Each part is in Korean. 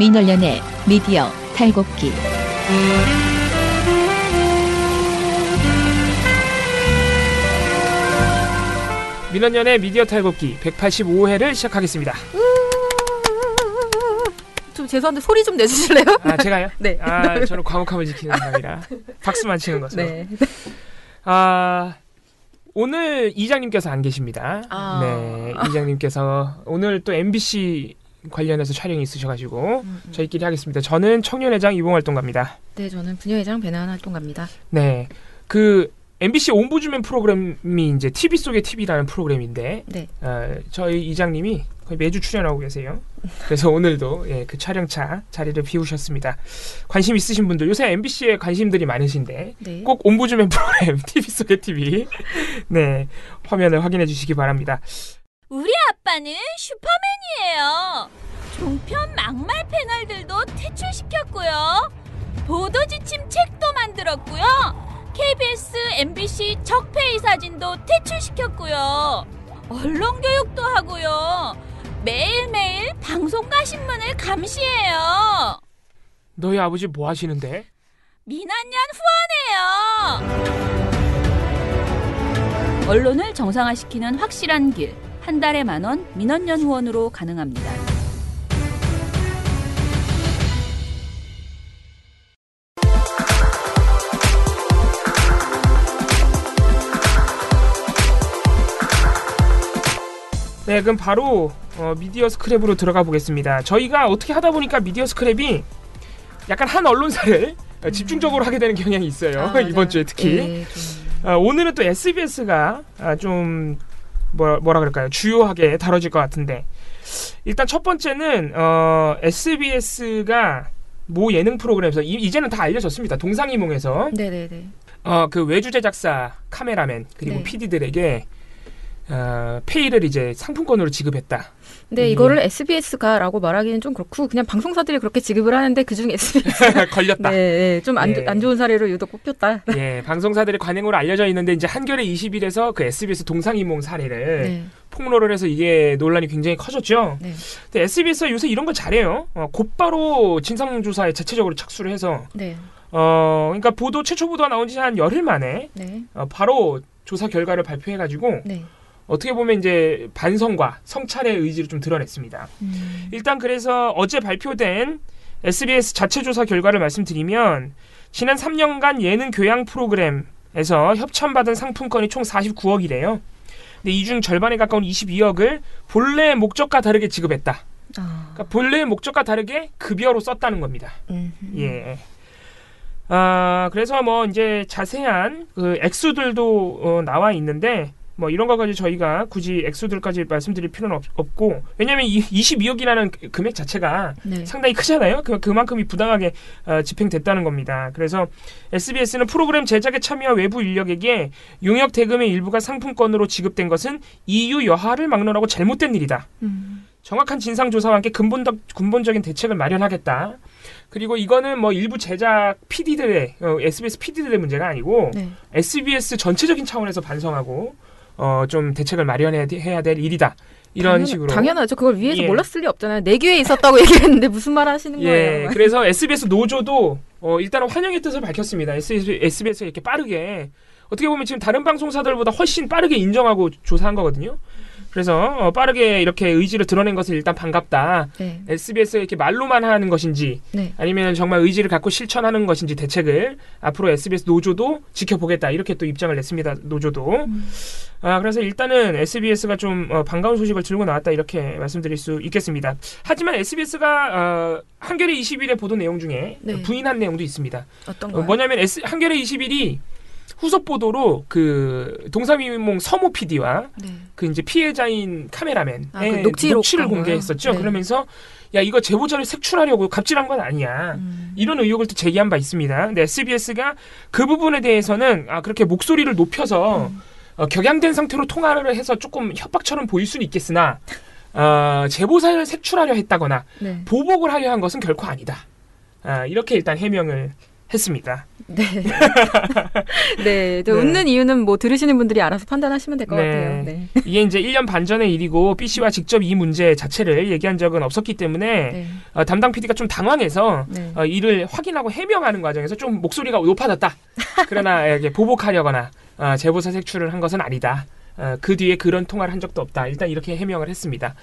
민원련의 미디어 탈곡기. 민원련의 미디어 탈곡기 185회를 시작하겠습니다. 좀 죄송한데 소리 좀 내주실래요? 아, 제가요? 네. 아, 저는 과묵함을 지키는 사람이라 박수만 치는 것으로. 네. 아, 오늘 이장님께서 안 계십니다. 아. 네, 이장님께서 오늘 또 MBC 관련해서 촬영이 있으셔가지고 저희끼리 하겠습니다. 저는 청년회장 이봉활동가입니다. 네, 저는 부녀회장 배나은 활동가입니다. 네, 그 MBC 옴부즈맨 프로그램이 이제 TV 속의 TV라는 프로그램인데, 네. 저희 이장님이 거의 매주 출연하고 계세요. 그래서 오늘도 그 촬영차 자리를 비우셨습니다. 관심 있으신 분들, 요새 MBC에 관심들이 많으신데 네. 꼭 옴부즈맨 프로그램 TV 속의 TV 네, 화면을 확인해 주시기 바랍니다. 우리 아빠는 슈퍼맨이에요. 종편 막말 패널들도 퇴출시켰고요. 보도지침 책도 만들었고요. KBS, MBC 적폐의 사진도 퇴출시켰고요. 언론교육도 하고요. 매일매일 방송과 신문을 감시해요. 너희 아버지 뭐 하시는데? 민원연 후원해요. 언론을 정상화시키는 확실한 길. 한 달에 10,000원 민원연 후원으로 가능합니다. 네, 그럼 바로 미디어 스크랩으로 들어가 보겠습니다. 저희가 어떻게 하다 보니까 미디어 스크랩이 약간 한 언론사를 집중적으로 하게 되는 경향이 있어요. 이번 주에 특히. 네, 오늘은 또 SBS가 좀 뭐라 그럴까요? 주요하게 다뤄질 것 같은데, 일단 첫 번째는 SBS가 모 예능 프로그램에서 이제는 다 알려졌습니다. 동상이몽에서 네네네. 그 외주 제작사 카메라맨 그리고 네. PD들에게 페이를 이제 상품권으로 지급했다. 근데 이거를 SBS가라고 말하기는 좀 그렇고 그냥 방송사들이 그렇게 지급을 하는데 그중에 SBS가 걸렸다. 네, 좀 안 좋은 사례로 유독 뽑혔다. 예, 방송사들의 관행으로 알려져 있는데 이제 한겨레 20일에서 그 SBS 동상이몽 사례를 네. 폭로를 해서 이게 논란이 굉장히 커졌죠. 네. 근데 SBS가 요새 이런 걸 잘해요. 곧바로 진상조사에 자체적으로 착수를 해서 네. 그러니까 최초 보도가 나온 지 한 열흘 만에 네. 바로 조사 결과를 발표해가지고 네. 어떻게 보면 이제 반성과 성찰의 의지를 좀 드러냈습니다. 일단 그래서 어제 발표된 SBS 자체 조사 결과를 말씀드리면, 지난 3년간 예능 교양 프로그램에서 협찬받은 상품권이 총 49억이래요. 근데 이 중 절반에 가까운 22억을 본래 목적과 다르게 지급했다. 그러니까 본래 목적과 다르게 급여로 썼다는 겁니다. 예. 그래서 뭐 이제 자세한 그 액수들도 나와 있는데, 뭐 이런 거까지 저희가 굳이 액수들까지 말씀드릴 필요는 없고, 왜냐하면 22억이라는 금액 자체가 네. 상당히 크잖아요. 그만큼이 부당하게 집행됐다는 겁니다. 그래서 SBS는 프로그램 제작에 참여한 외부 인력에게 용역 대금의 일부가 상품권으로 지급된 것은 이유 여하를 막론하고 잘못된 일이다. 정확한 진상조사와 함께 근본적인 대책을 마련하겠다. 그리고 이거는 뭐 일부 제작 PD들의 SBS PD들의 문제가 아니고, 네. SBS 전체적인 차원에서 반성하고 좀 대책을 마련해야 될 일이다. 이런 식으로. 당연하죠. 그걸 위에서 예. 몰랐을 리 없잖아요. 내규에 있었다고 얘기했는데 무슨 말 하시는 예, 거예요? 그래서 SBS 노조도 일단은 환영의 뜻을 밝혔습니다. SBS가 이렇게 빠르게, 어떻게 보면 지금 다른 방송사들보다 훨씬 빠르게 인정하고 조사한 거거든요. 그래서 빠르게 이렇게 의지를 드러낸 것은 일단 반갑다. 네. SBS가 이렇게 말로만 하는 것인지, 네. 아니면 정말 의지를 갖고 실천하는 것인지 대책을 앞으로 SBS 노조도 지켜보겠다. 이렇게 또 입장을 냈습니다. 노조도. 그래서 일단은 SBS가 좀 반가운 소식을 들고 나왔다. 이렇게 말씀드릴 수 있겠습니다. 하지만 SBS가 한겨레 21의 보도 내용 중에 네. 부인한 내용도 있습니다. 어떤 거요? 뭐냐면 한겨레 21이 후속 보도로 그 동상이몽 서모 PD와 네. 그 이제 피해자인 카메라맨의 그 녹취를 공개했었죠. 네. 그러면서 야, 이거 제보자를 색출하려고 갑질한 건 아니야. 이런 의혹을 또 제기한 바 있습니다. 근데 SBS가 그 부분에 대해서는 그렇게 목소리를 높여서 격양된 상태로 통화를 해서 조금 협박처럼 보일 수는 있겠으나 제보자를 색출하려 했다거나 네. 보복을 하려 한 것은 결코 아니다. 이렇게 일단 해명을 했습니다. 네. 네. 저 웃는 이유는 뭐 들으시는 분들이 알아서 판단하시면 될 것 같아요. 네. 이게 이제 1년 반 전의 일이고 BC와 직접 이 문제 자체를 얘기한 적은 없었기 때문에 담당 PD가 좀 당황해서 이를 확인하고 해명하는 과정에서 좀 목소리가 높아졌다. 그러나 이렇게 보복하려거나 제보사 색출을 한 것은 아니다. 그 뒤에 그런 통화를 한 적도 없다. 일단 이렇게 해명을 했습니다.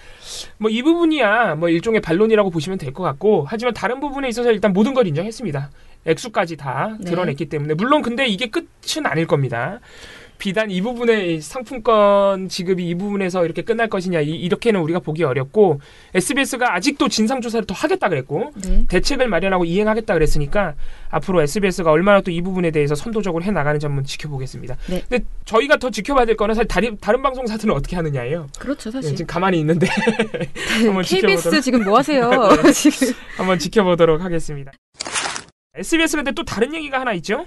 뭐 이 부분이야 뭐 일종의 반론이라고 보시면 될 것 같고, 하지만 다른 부분에 있어서 일단 모든 걸 인정했습니다. 액수까지 다 드러냈기 때문에. 물론 근데 이게 끝은 아닐 겁니다. 비단 이 부분의 상품권 지급이 이 부분에서 이렇게 끝날 것이냐, 이렇게는 우리가 보기 어렵고, SBS가 아직도 진상조사를 더 하겠다 그랬고 대책을 마련하고 이행하겠다 그랬으니까 앞으로 SBS가 얼마나 또 이 부분에 대해서 선도적으로 해나가는 점은 지켜보겠습니다. 근데 저희가 더 지켜봐야 될 거는 사실 다른 방송사들은 어떻게 하느냐예요. 그렇죠, 사실. 지금 가만히 있는데 한번 KBS 지금 뭐 하세요? 지금 한번 지켜보도록 하겠습니다. SBS 근데 또 다른 얘기가 하나 있죠?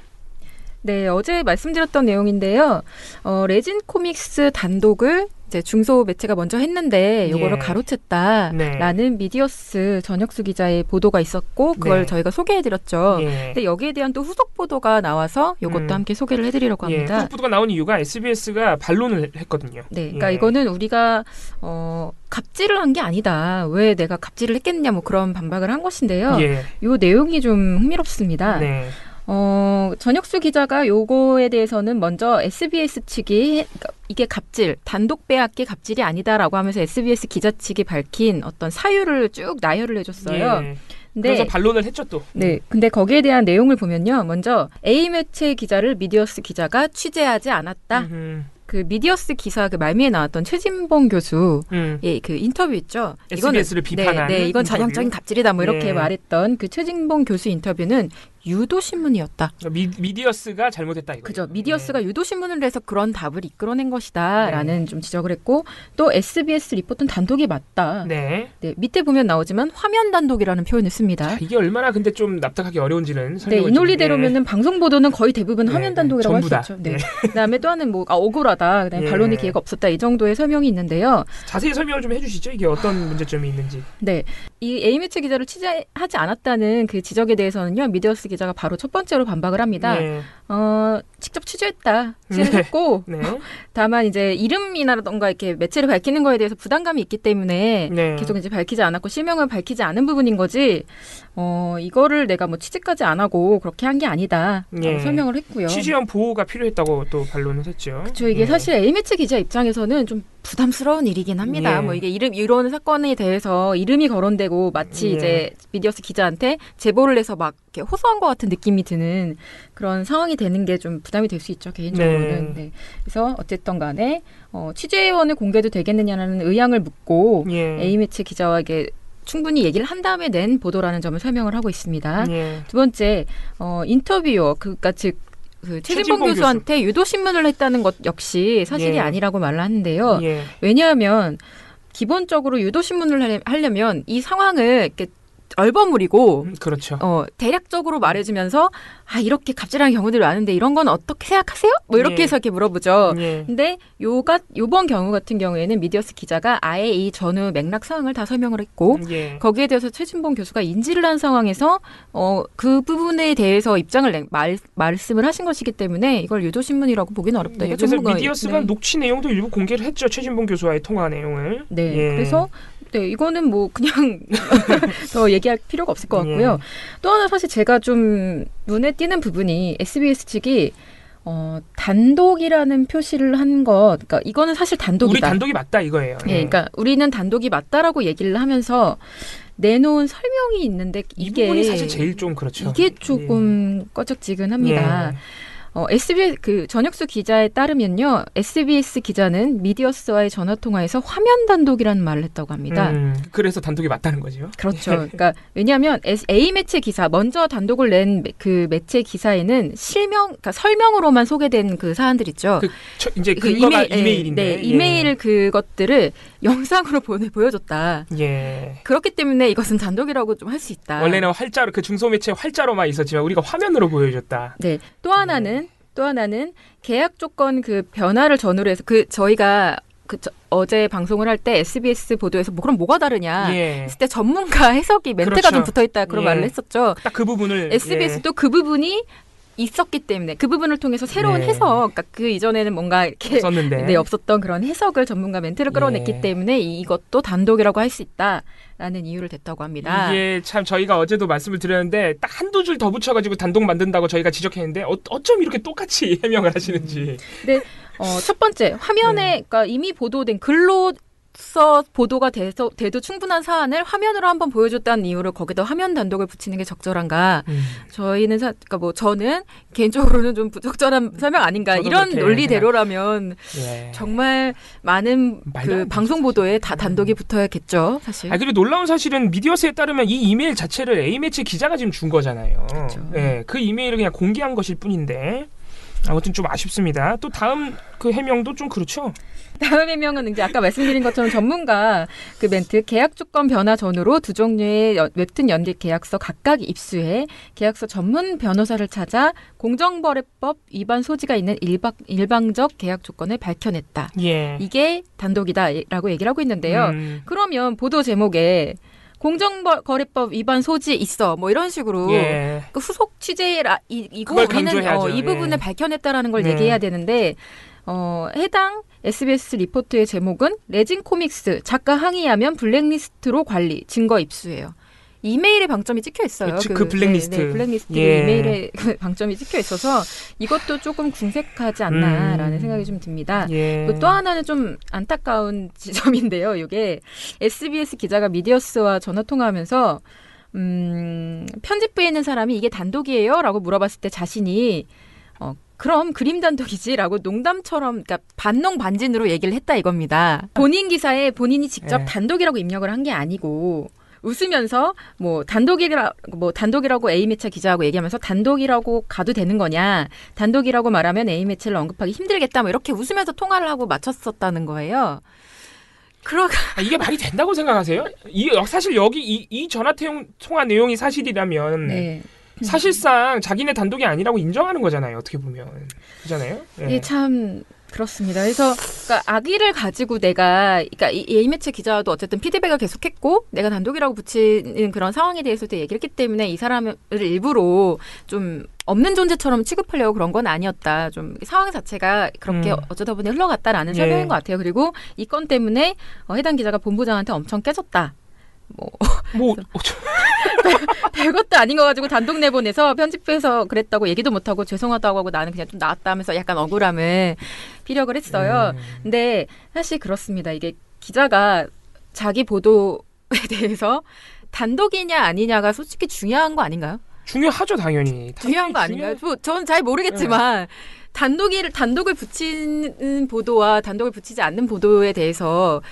네, 어제 말씀드렸던 내용인데요. 레진 코믹스 단독을 이제 중소 매체가 먼저 했는데 요거를 가로챘다라는 미디어스 전혁수 기자의 보도가 있었고 그걸 저희가 소개해드렸죠. 근데 여기에 대한 또 후속 보도가 나와서 요것도 함께 소개를 해드리려고 합니다. 후속 보도가 나온 이유가 SBS가 반론을 했거든요. 네, 그러니까 이거는 우리가 갑질을 한 게 아니다. 왜 내가 갑질을 했겠느냐 뭐 그런 반박을 한 것인데요. 요 내용이 좀 흥미롭습니다. 전혁수 기자가 요거에 대해서는 먼저 SBS 측이 이게 갑질, 단독 빼앗기 갑질이 아니다라고 하면서 SBS 기자 측이 밝힌 어떤 사유를 쭉 나열을 해줬어요. 그래서 반론을 했죠 또. 네, 근데 거기에 대한 내용을 보면요. 먼저 A매체 기자를 미디어스 기자가 취재하지 않았다. 그 미디어스 기사 그 말미에 나왔던 최진봉 교수의 그 인터뷰 있죠. SBS를 비판한. 네, 이건 전형적인 갑질이다. 뭐 이렇게 말했던 그 최진봉 교수 인터뷰는 유도신문이었다. 미디어스가 잘못했다 이거. 그죠. 미디어스가 유도신문을 해서 그런 답을 이끌어낸 것이다라는 좀 지적을 했고, 또 SBS 리포트는 단독이 맞다. 네, 밑에 보면 나오지만 화면 단독이라는 표현을 씁니다. 자, 이게 얼마나 근데 좀 납득하기 어려운지는 설명을 이 논리대로면은 방송 보도는 거의 대부분 화면 단독이라고 할 수 있죠. 그다음에 또 하나는 뭐 억울하다. 그다음에 반론의 기회가 없었다. 이 정도의 설명이 있는데요. 자세히 설명을 좀 해주시죠. 이게 어떤 문제점이 있는지. 네, 이 A매체 기자를 취재하지 않았다는 그 지적에 대해서는요. 미디어스 기자가 바로 첫 번째로 반박을 합니다. 직접 취재했다. 취재했고 다만 이제 이름이나던가 이렇게 매체를 밝히는 거에 대해서 부담감이 있기 때문에 계속 이제 밝히지 않았고 실명을 밝히지 않은 부분인 거지. 이거를 내가 뭐 취재까지 안 하고 그렇게 한 게 아니다. 설명을 했고요. 취재원 보호가 필요했다고 또 반론을 했죠. 그렇죠. 이게 사실 A매체 기자 입장에서는 좀 부담스러운 일이긴 합니다. 뭐 이게 이런 사건에 대해서 이름이 거론되고 마치 이제 미디어스 기자한테 제보를 해서 막 이렇게 호소한 것 같은 느낌이 드는 그런 상황이 되는 게 좀 부담이 될 수 있죠, 개인적으로는. 그래서 어쨌든 간에 취재원을 공개도 되겠느냐는 의향을 묻고 A매체 기자에게 충분히 얘기를 한 다음에 낸 보도라는 점을 설명을 하고 있습니다. 두 번째, 인터뷰어, 그러니까 즉 그 최진봉 교수한테 유도신문을 했다는 것 역시 사실이 아니라고 말을 하는데요. 왜냐하면 기본적으로 유도신문을 하려면 이 상황을 이렇게 얼버무리고 대략적으로 말해주면서 이렇게 갑질하는 경우들이 많은데 이런 건 어떻게 생각하세요? 뭐 이렇게 해서 이렇게 물어보죠. 근데 요번 경우 같은 경우에는 미디어스 기자가 아예 이 전후 맥락 상황을 다 설명을 했고 거기에 대해서 최진봉 교수가 인지를 한 상황에서 그 부분에 대해서 입장을 말씀을 하신 것이기 때문에 이걸 유도신문이라고 보기는 어렵다. 그래서 미디어스가 녹취 내용도 일부 공개를 했죠. 최진봉 교수와의 통화 내용을. 그래서 이거는 뭐 그냥 더 얘기할 필요가 없을 것 같고요. 또 하나 사실 제가 좀 눈에 띄는 부분이 SBS 측이 단독이라는 표시를 한 것, 그러니까 이거는 사실 단독이다. 우리 단독이 맞다 이거예요. 그러니까 우리는 단독이 맞다라고 얘기를 하면서 내놓은 설명이 있는데 이 부분이 사실 제일 좀 그렇죠. 이게 조금 꺼적지근합니다. SBS 그 전혁수 기자에 따르면요, SBS 기자는 미디어스와의 전화 통화에서 화면 단독이라는 말을 했다고 합니다. 그래서 단독이 맞다는 거죠. 그렇죠. 그러니까 왜냐하면 A 매체 기사 먼저 단독을 낸 그 매체 기사에는 그러니까 설명으로만 소개된 그 사안들 있죠. 이제 그거가 이메일인데, 이메일 그것들을 영상으로 보여줬다. 그렇기 때문에 이것은 단독이라고 좀 할 수 있다. 원래는 활자로 그 중소 매체 활자로만 있었지만 우리가 화면으로 보여줬다. 또 하나는 계약 조건 그 변화를 전후로 해서 저희가 어제 방송을 할 때 SBS 보도에서 그럼 뭐가 다르냐 예. 했을 때 전문가 해석이 멘트가 그렇죠. 좀 붙어있다 그런 예. 말을 했었죠. 딱 그 부분을 SBS도 그 부분이 있었기 때문에 그 부분을 통해서 새로운 네. 해석, 그러니까 그 이전에는 뭔가 이렇게 썼는데 네, 없었던 그런 해석을 전문가 멘트를 끌어냈기 예. 때문에 이것도 단독이라고 할 수 있다라는 이유를 댔다고 합니다. 이게 참 저희가 어제도 말씀을 드렸는데 딱 한두 줄 더 붙여가지고 단독 만든다고 저희가 지적했는데 어쩜 이렇게 똑같이 해명을 하시는지. 근데 첫 번째 화면에 그러니까 이미 보도된 글로서 보도가 돼도 충분한 사안을 화면으로 한번 보여줬다는 이유로 거기다 화면 단독을 붙이는 게 적절한가? 저희는 그러니까 뭐 저는 개인적으로는 좀 부적절한 설명 아닌가? 이런 논리대로라면 예. 정말 많은 그 방송 보도에 다 단독이 붙어야겠죠, 사실. 그리고 놀라운 사실은 미디어스에 따르면 이 이메일 자체를 A매체 기자가 지금 준 거잖아요. 그렇죠. 예, 그 이메일을 그냥 공개한 것일 뿐인데 아무튼 좀 아쉽습니다. 또 다음 그 해명도 좀 그렇죠. 다음 해명은 이제 아까 말씀드린 것처럼 전문가 그 멘트 계약 조건 변화 전후로 두 종류의 웹툰 연계 계약서 각각 입수해 계약서 전문 변호사를 찾아 공정거래법 위반 소지가 있는 일방적 계약 조건을 밝혀냈다. 예. 이게 단독이다라고 얘기를 하고 있는데요. 그러면 보도 제목에 공정거래법 위반 소지 있어 뭐 이런 식으로 예. 그 후속 취재라 이거 그걸 우리는 강조해야죠. 이 부분을 예. 밝혀냈다라는 걸 네. 얘기해야 되는데 해당 SBS 리포트의 제목은 레진 코믹스 작가 항의하면 블랙리스트로 관리 증거 입수예요. 이메일에 방점이 찍혀 있어요. 그 블랙리스트. 네, 블랙리스트 예. 이메일에 방점이 찍혀 있어서 이것도 조금 궁색하지 않나라는 생각이 좀 듭니다. 예. 또 하나는 좀 안타까운 지점인데요. 이게 SBS 기자가 미디어스와 전화 통화하면서 편집부에 있는 사람이 이게 단독이에요? 라고 물어봤을 때 자신이 그럼 그림 단독이지라고 농담처럼 그러니까 반농반진으로 얘기를 했다 이겁니다. 본인 기사에 본인이 직접 예. 단독이라고 입력을 한 게 아니고 웃으면서 단독이라고 A매체 기자하고 얘기하면서 단독이라고 가도 되는 거냐. 단독이라고 말하면 A매체를 언급하기 힘들겠다. 뭐 이렇게 웃으면서 통화를 하고 마쳤었다는 거예요. 이게 말이 된다고 생각하세요? 사실 여기 이 전화 통화 내용이 사실이라면 네. 사실상 자기네 단독이 아니라고 인정하는 거잖아요. 어떻게 보면. 그잖아요. 예. 이게 참 그렇습니다. 그래서 그러니까 악의를 가지고 그러니까 이 A매체 기자도 어쨌든 피드백을 계속했고 내가 단독이라고 붙이는 그런 상황에 대해서도 얘기를 했기 때문에 이 사람을 일부러 좀 없는 존재처럼 취급하려고 그런 건 아니었다. 좀 상황 자체가 그렇게 어쩌다 보니 흘러갔다라는 설명인 것 같아요. 그리고 이 건 때문에 해당 기자가 본부장한테 엄청 깨졌다. 별것도 아닌 거 가지고 단독 내보내서 편집해서 그랬다고 얘기도 못하고 죄송하다고 하고 나는 그냥 좀 나왔다 하면서 약간 억울함을 피력을 했어요. 근데 사실 그렇습니다. 이게 기자가 자기 보도에 대해서 단독이냐 아니냐가 솔직히 중요한 거 아닌가요? 중요하죠, 당연히. 중요한 거 아닌가요? 저는 잘 모르겠지만 단독을 붙이는 보도와 단독을 붙이지 않는 보도에 대해서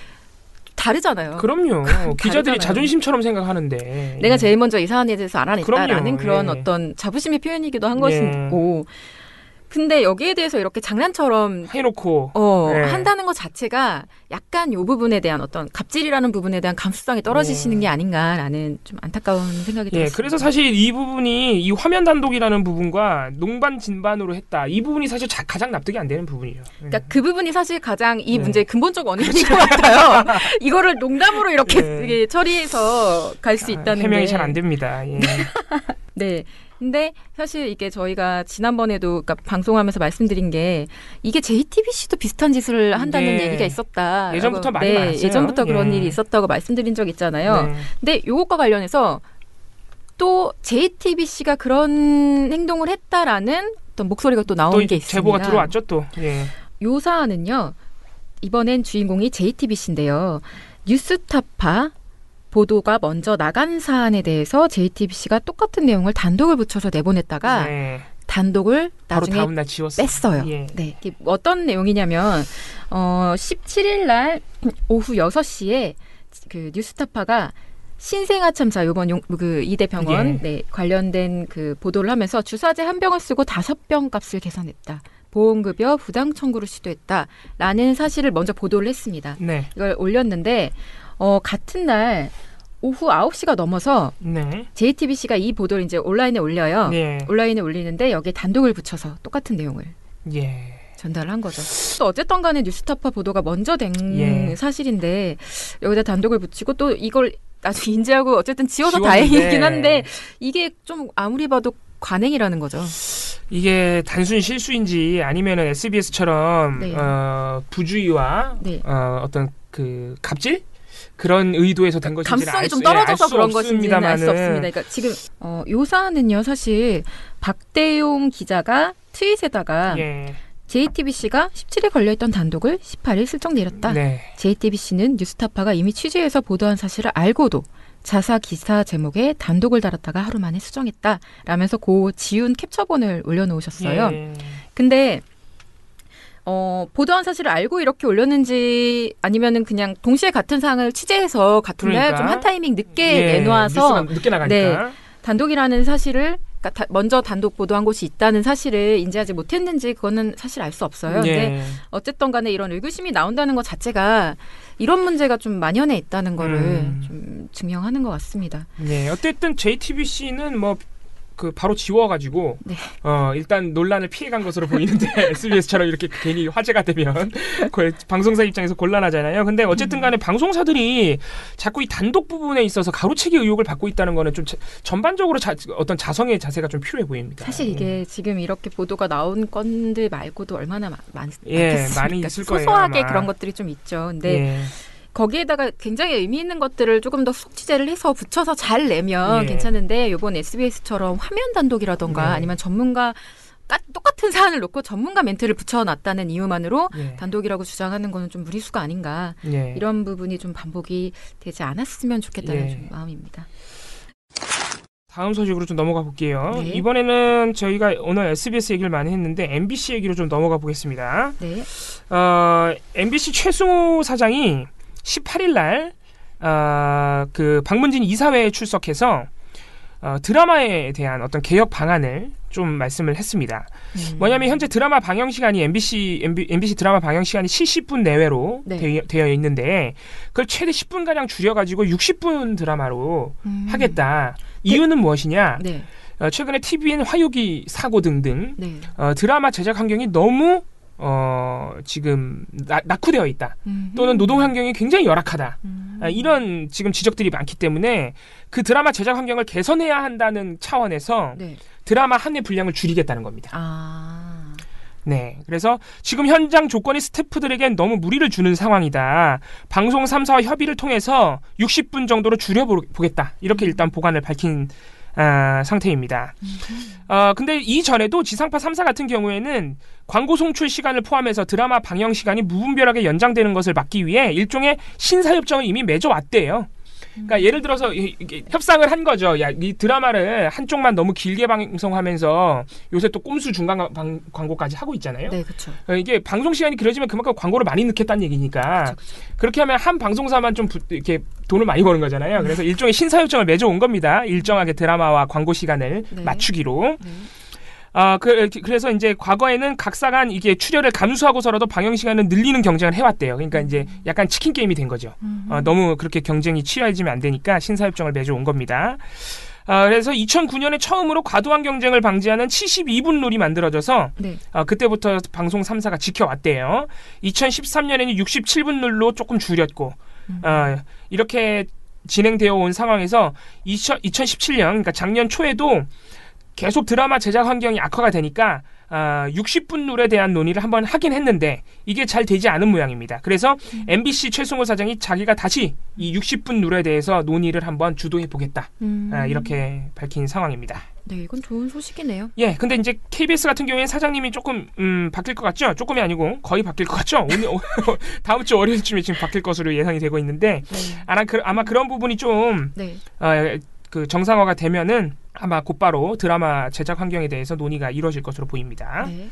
다르잖아요. 그럼요. 기자들이 다르잖아요. 자존심처럼 생각하는데. 내가 제일 먼저 이 사안에 대해서 알아냈다라는 그럼요. 그런 예. 어떤 자부심의 표현이기도 한 것이고 근데 여기에 대해서 이렇게 장난처럼 해놓고 예. 한다는 것 자체가 약간 이 부분에 대한 어떤 갑질이라는 부분에 대한 감수성이 떨어지시는 게 아닌가라는 좀 안타까운 생각이 들었습니다. 그래서 사실 이 부분이 이 화면 단독이라는 부분과 농반 진반으로 했다. 이 부분이 사실 가장 납득이 안 되는 부분이에요. 그러니까 그 부분이 사실 가장 이 문제의 근본적 원인인 것 같아요. 이거를 농담으로 이렇게 처리해서 갈 수 있다는 해명이 게. 잘 안 됩니다. 예. 네. 근데 사실 이게 저희가 지난번에도 그러니까 방송하면서 말씀드린 게 이게 JTBC도 비슷한 짓을 한다는 얘기가 있었다. 예전부터 많이 많았어요. 예전부터 그런 일이 있었다고 말씀드린 적 있잖아요. 근데 요것과 관련해서 또 JTBC가 그런 행동을 했다라는 어떤 목소리가 또 나온 게 있습니다. 제보가 들어왔죠 또. 예. 요 사안은요. 이번엔 주인공이 JTBC인데요. 뉴스타파 보도가 먼저 나간 사안에 대해서 JTBC가 똑같은 내용을 단독을 붙여서 내보냈다가 단독을 나중에 바로 다음날 지웠어요. 뺐어요. 예. 네, 이게 어떤 내용이냐면 17일 날 오후 6시에 그 뉴스타파가 신생아참사 요번 그 이대병원 관련된 그 보도를 하면서 주사제 한 병을 쓰고 5병 값을 계산했다. 보험급여 부당 청구를 시도했다라는 사실을 먼저 보도를 했습니다. 네. 이걸 올렸는데 같은 날 오후 9시가 넘어서 JTBC가 이 보도를 이제 온라인에 올려요. 온라인에 올리는데 여기에 단독을 붙여서 똑같은 내용을 전달한 거죠. 또 어쨌든 간에 뉴스타파 보도가 먼저 된 예. 사실인데 여기다 단독을 붙이고 또 이걸 나중에 인지하고 어쨌든 지워서 지웠는데. 다행이긴 한데 이게 좀 아무리 봐도 관행이라는 거죠. 이게 단순 실수인지 아니면은 SBS처럼 네. 부주의와 네. 어떤 그 갑질 그런 의도에서 된 것인지 감성이 좀 떨어져서 그런 것인지는 알 수 없습니다. 그러니까 지금 요 사안은요 사실 박대용 기자가 트윗에다가 예. JTBC가 17일 걸려있던 단독을 18일 슬쩍 내렸다. 네. JTBC는 뉴스타파가 이미 취재해서 보도한 사실을 알고도 자사 기사 제목에 단독을 달았다가 하루 만에 수정했다. 라면서 고 지운 캡처본을 올려놓으셨어요. 예. 근데 보도한 사실을 알고 이렇게 올렸는지 아니면은 그냥 동시에 같은 사항을 취재해서 같은 날 좀 한 타이밍 늦게 내놓아서 뉴스가 늦게 나가니까. 네. 단독이라는 사실을 그러니까 먼저 단독 보도한 곳이 있다는 사실을 인지하지 못했는지 그거는 사실 알 수 없어요. 예. 근데 어쨌든 간에 이런 의구심이 나온다는 것 자체가 이런 문제가 좀 만연해 있다는 거를 좀 증명하는 것 같습니다. 네, 어쨌든 JTBC는 뭐 그 바로 지워가지고 네. 일단 논란을 피해간 것으로 보이는데 SBS처럼 이렇게 괜히 화제가 되면 방송사 입장에서 곤란하잖아요. 근데 어쨌든 간에 방송사들이 자꾸 이 단독 부분에 있어서 가로채기 의혹을 받고 있다는 거는 좀 전반적으로 어떤 자성의 자세가 좀 필요해 보입니다. 사실 이게 지금 이렇게 보도가 나온 건들 말고도 얼마나 예, 많겠습니까? 많이 있을 거예요. 소소하게 아마. 그런 것들이 좀 있죠. 근데 예. 거기에다가 굉장히 의미 있는 것들을 조금 더 속 취재를 해서 붙여서 잘 내면 예. 괜찮은데 이번 SBS처럼 화면 단독이라던가 네. 아니면 전문가 똑같은 사안을 놓고 전문가 멘트를 붙여놨다는 이유만으로 예. 단독이라고 주장하는 거는 좀 무리수가 아닌가. 예. 이런 부분이 좀 반복이 되지 않았으면 좋겠다는 예. 좀 마음입니다. 다음 소식으로 좀 넘어가 볼게요. 네. 이번에는 저희가 오늘 SBS 얘기를 많이 했는데 MBC 얘기로 좀 넘어가 보겠습니다. 네. MBC 최승호 사장이 18일 날 그 방문진 이사회에 출석해서 드라마에 대한 어떤 개혁 방안을 좀 말씀을 했습니다. 뭐냐면 현재 드라마 방영 시간이 MBC 드라마 방영 시간이 70분 내외로 네. 되어 있는데 그걸 최대 10분 가량 줄여가지고 60분 드라마로 하겠다. 이유는 무엇이냐? 네. 최근에 TVN 화요기 사고 등등 네. 드라마 제작 환경이 너무 지금 낙후되어 있다. 또는 노동 환경이 굉장히 열악하다. 이런 지금 지적들이 많기 때문에 그 드라마 제작 환경을 개선해야 한다는 차원에서 네. 드라마 한 회 분량을 줄이겠다는 겁니다. 아. 네. 그래서 지금 현장 조건이 스태프들에겐 너무 무리를 주는 상황이다. 방송 3사와 협의를 통해서 60분 정도로 줄여보겠다. 이렇게 일단 보관을 밝힌 상태입니다. 근데 이전에도 지상파 3사 같은 경우에는 광고 송출 시간을 포함해서 드라마 방영 시간이 무분별하게 연장되는 것을 막기 위해 일종의 신사협정을 이미 맺어왔대요. 그러니까 예를 들어서 이게 협상을 한 거죠. 야, 이 드라마를 한쪽만 너무 길게 방송하면서 요새 또 꼼수 중간 광고까지 하고 있잖아요. 네, 그렇죠. 이게 방송 시간이 길어지면 그만큼 광고를 많이 넣겠다는 얘기니까 그쵸. 그렇게 하면 한 방송사만 좀 이렇게 돈을 많이 버는 거잖아요. 그래서 일종의 신사협정을 맺어온 겁니다. 일정하게 드라마와 광고 시간을 네. 맞추기로. 네. 그래서 이제 과거에는 각사간 이게 출혈을 감수하고서라도 방영 시간을 늘리는 경쟁을 해왔대요. 그러니까 이제 약간 치킨 게임이 된 거죠. 너무 그렇게 경쟁이 치열해지면 안 되니까 신사협정을 맺어온 겁니다. 그래서 2009년에 처음으로 과도한 경쟁을 방지하는 72분 룰이 만들어져서 네. 그때부터 방송 3사가 지켜왔대요. 2013년에는 67분 룰로 조금 줄였고 이렇게 진행되어 온 상황에서 2017년 그러니까 작년 초에도 계속 드라마 제작 환경이 악화가 되니까 60분 룰에 대한 논의를 한번 하긴 했는데 이게 잘 되지 않은 모양입니다. 그래서 MBC 최승호 사장이 자기가 다시 이 60분 룰에 대해서 논의를 한번 주도해 보겠다. 이렇게 밝힌 상황입니다. 네, 이건 좋은 소식이네요. 예, 근데 이제 KBS 같은 경우에는 사장님이 조금 바뀔 것 같죠? 조금이 아니고 거의 바뀔 것 같죠? 오늘 다음 주 월요일쯤에 지금 바뀔 것으로 예상이 되고 있는데 네. 아마 그런 부분이 좀 네. 그 정상화가 되면은 아마 곧바로 드라마 제작 환경에 대해서 논의가 이루어질 것으로 보입니다. 네.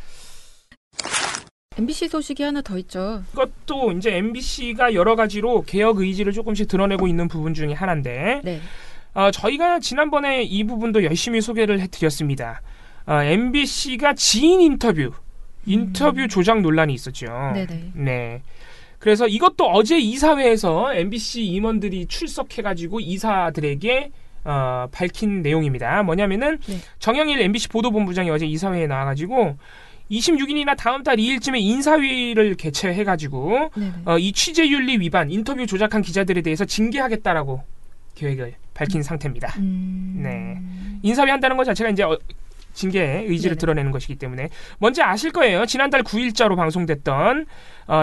MBC 소식이 하나 더 있죠. 이것도 이제 MBC가 여러 가지로 개혁 의지를 조금씩 드러내고 있는 부분 중에 하나인데 네. 저희가 지난번에 이 부분도 열심히 소개를 해드렸습니다. MBC가 지인 인터뷰 조작 논란이 있었죠. 네네. 네. 그래서 이것도 어제 이사회에서 MBC 임원들이 출석해가지고 이사들에게 밝힌 내용입니다. 뭐냐면은 네. 정영일 MBC 보도본부장이 어제 이사회에 나와가지고 26일이나 다음 달 2일쯤에 인사위를 개최해가지고 이 취재윤리 위반, 인터뷰 조작한 기자들에 대해서 징계하겠다라고 계획을 밝힌 상태입니다. 네, 인사위 한다는 것 자체가 이제 징계의 의지를 드러내는 것이기 때문에 먼저 아실 거예요. 지난달 9일자로 방송됐던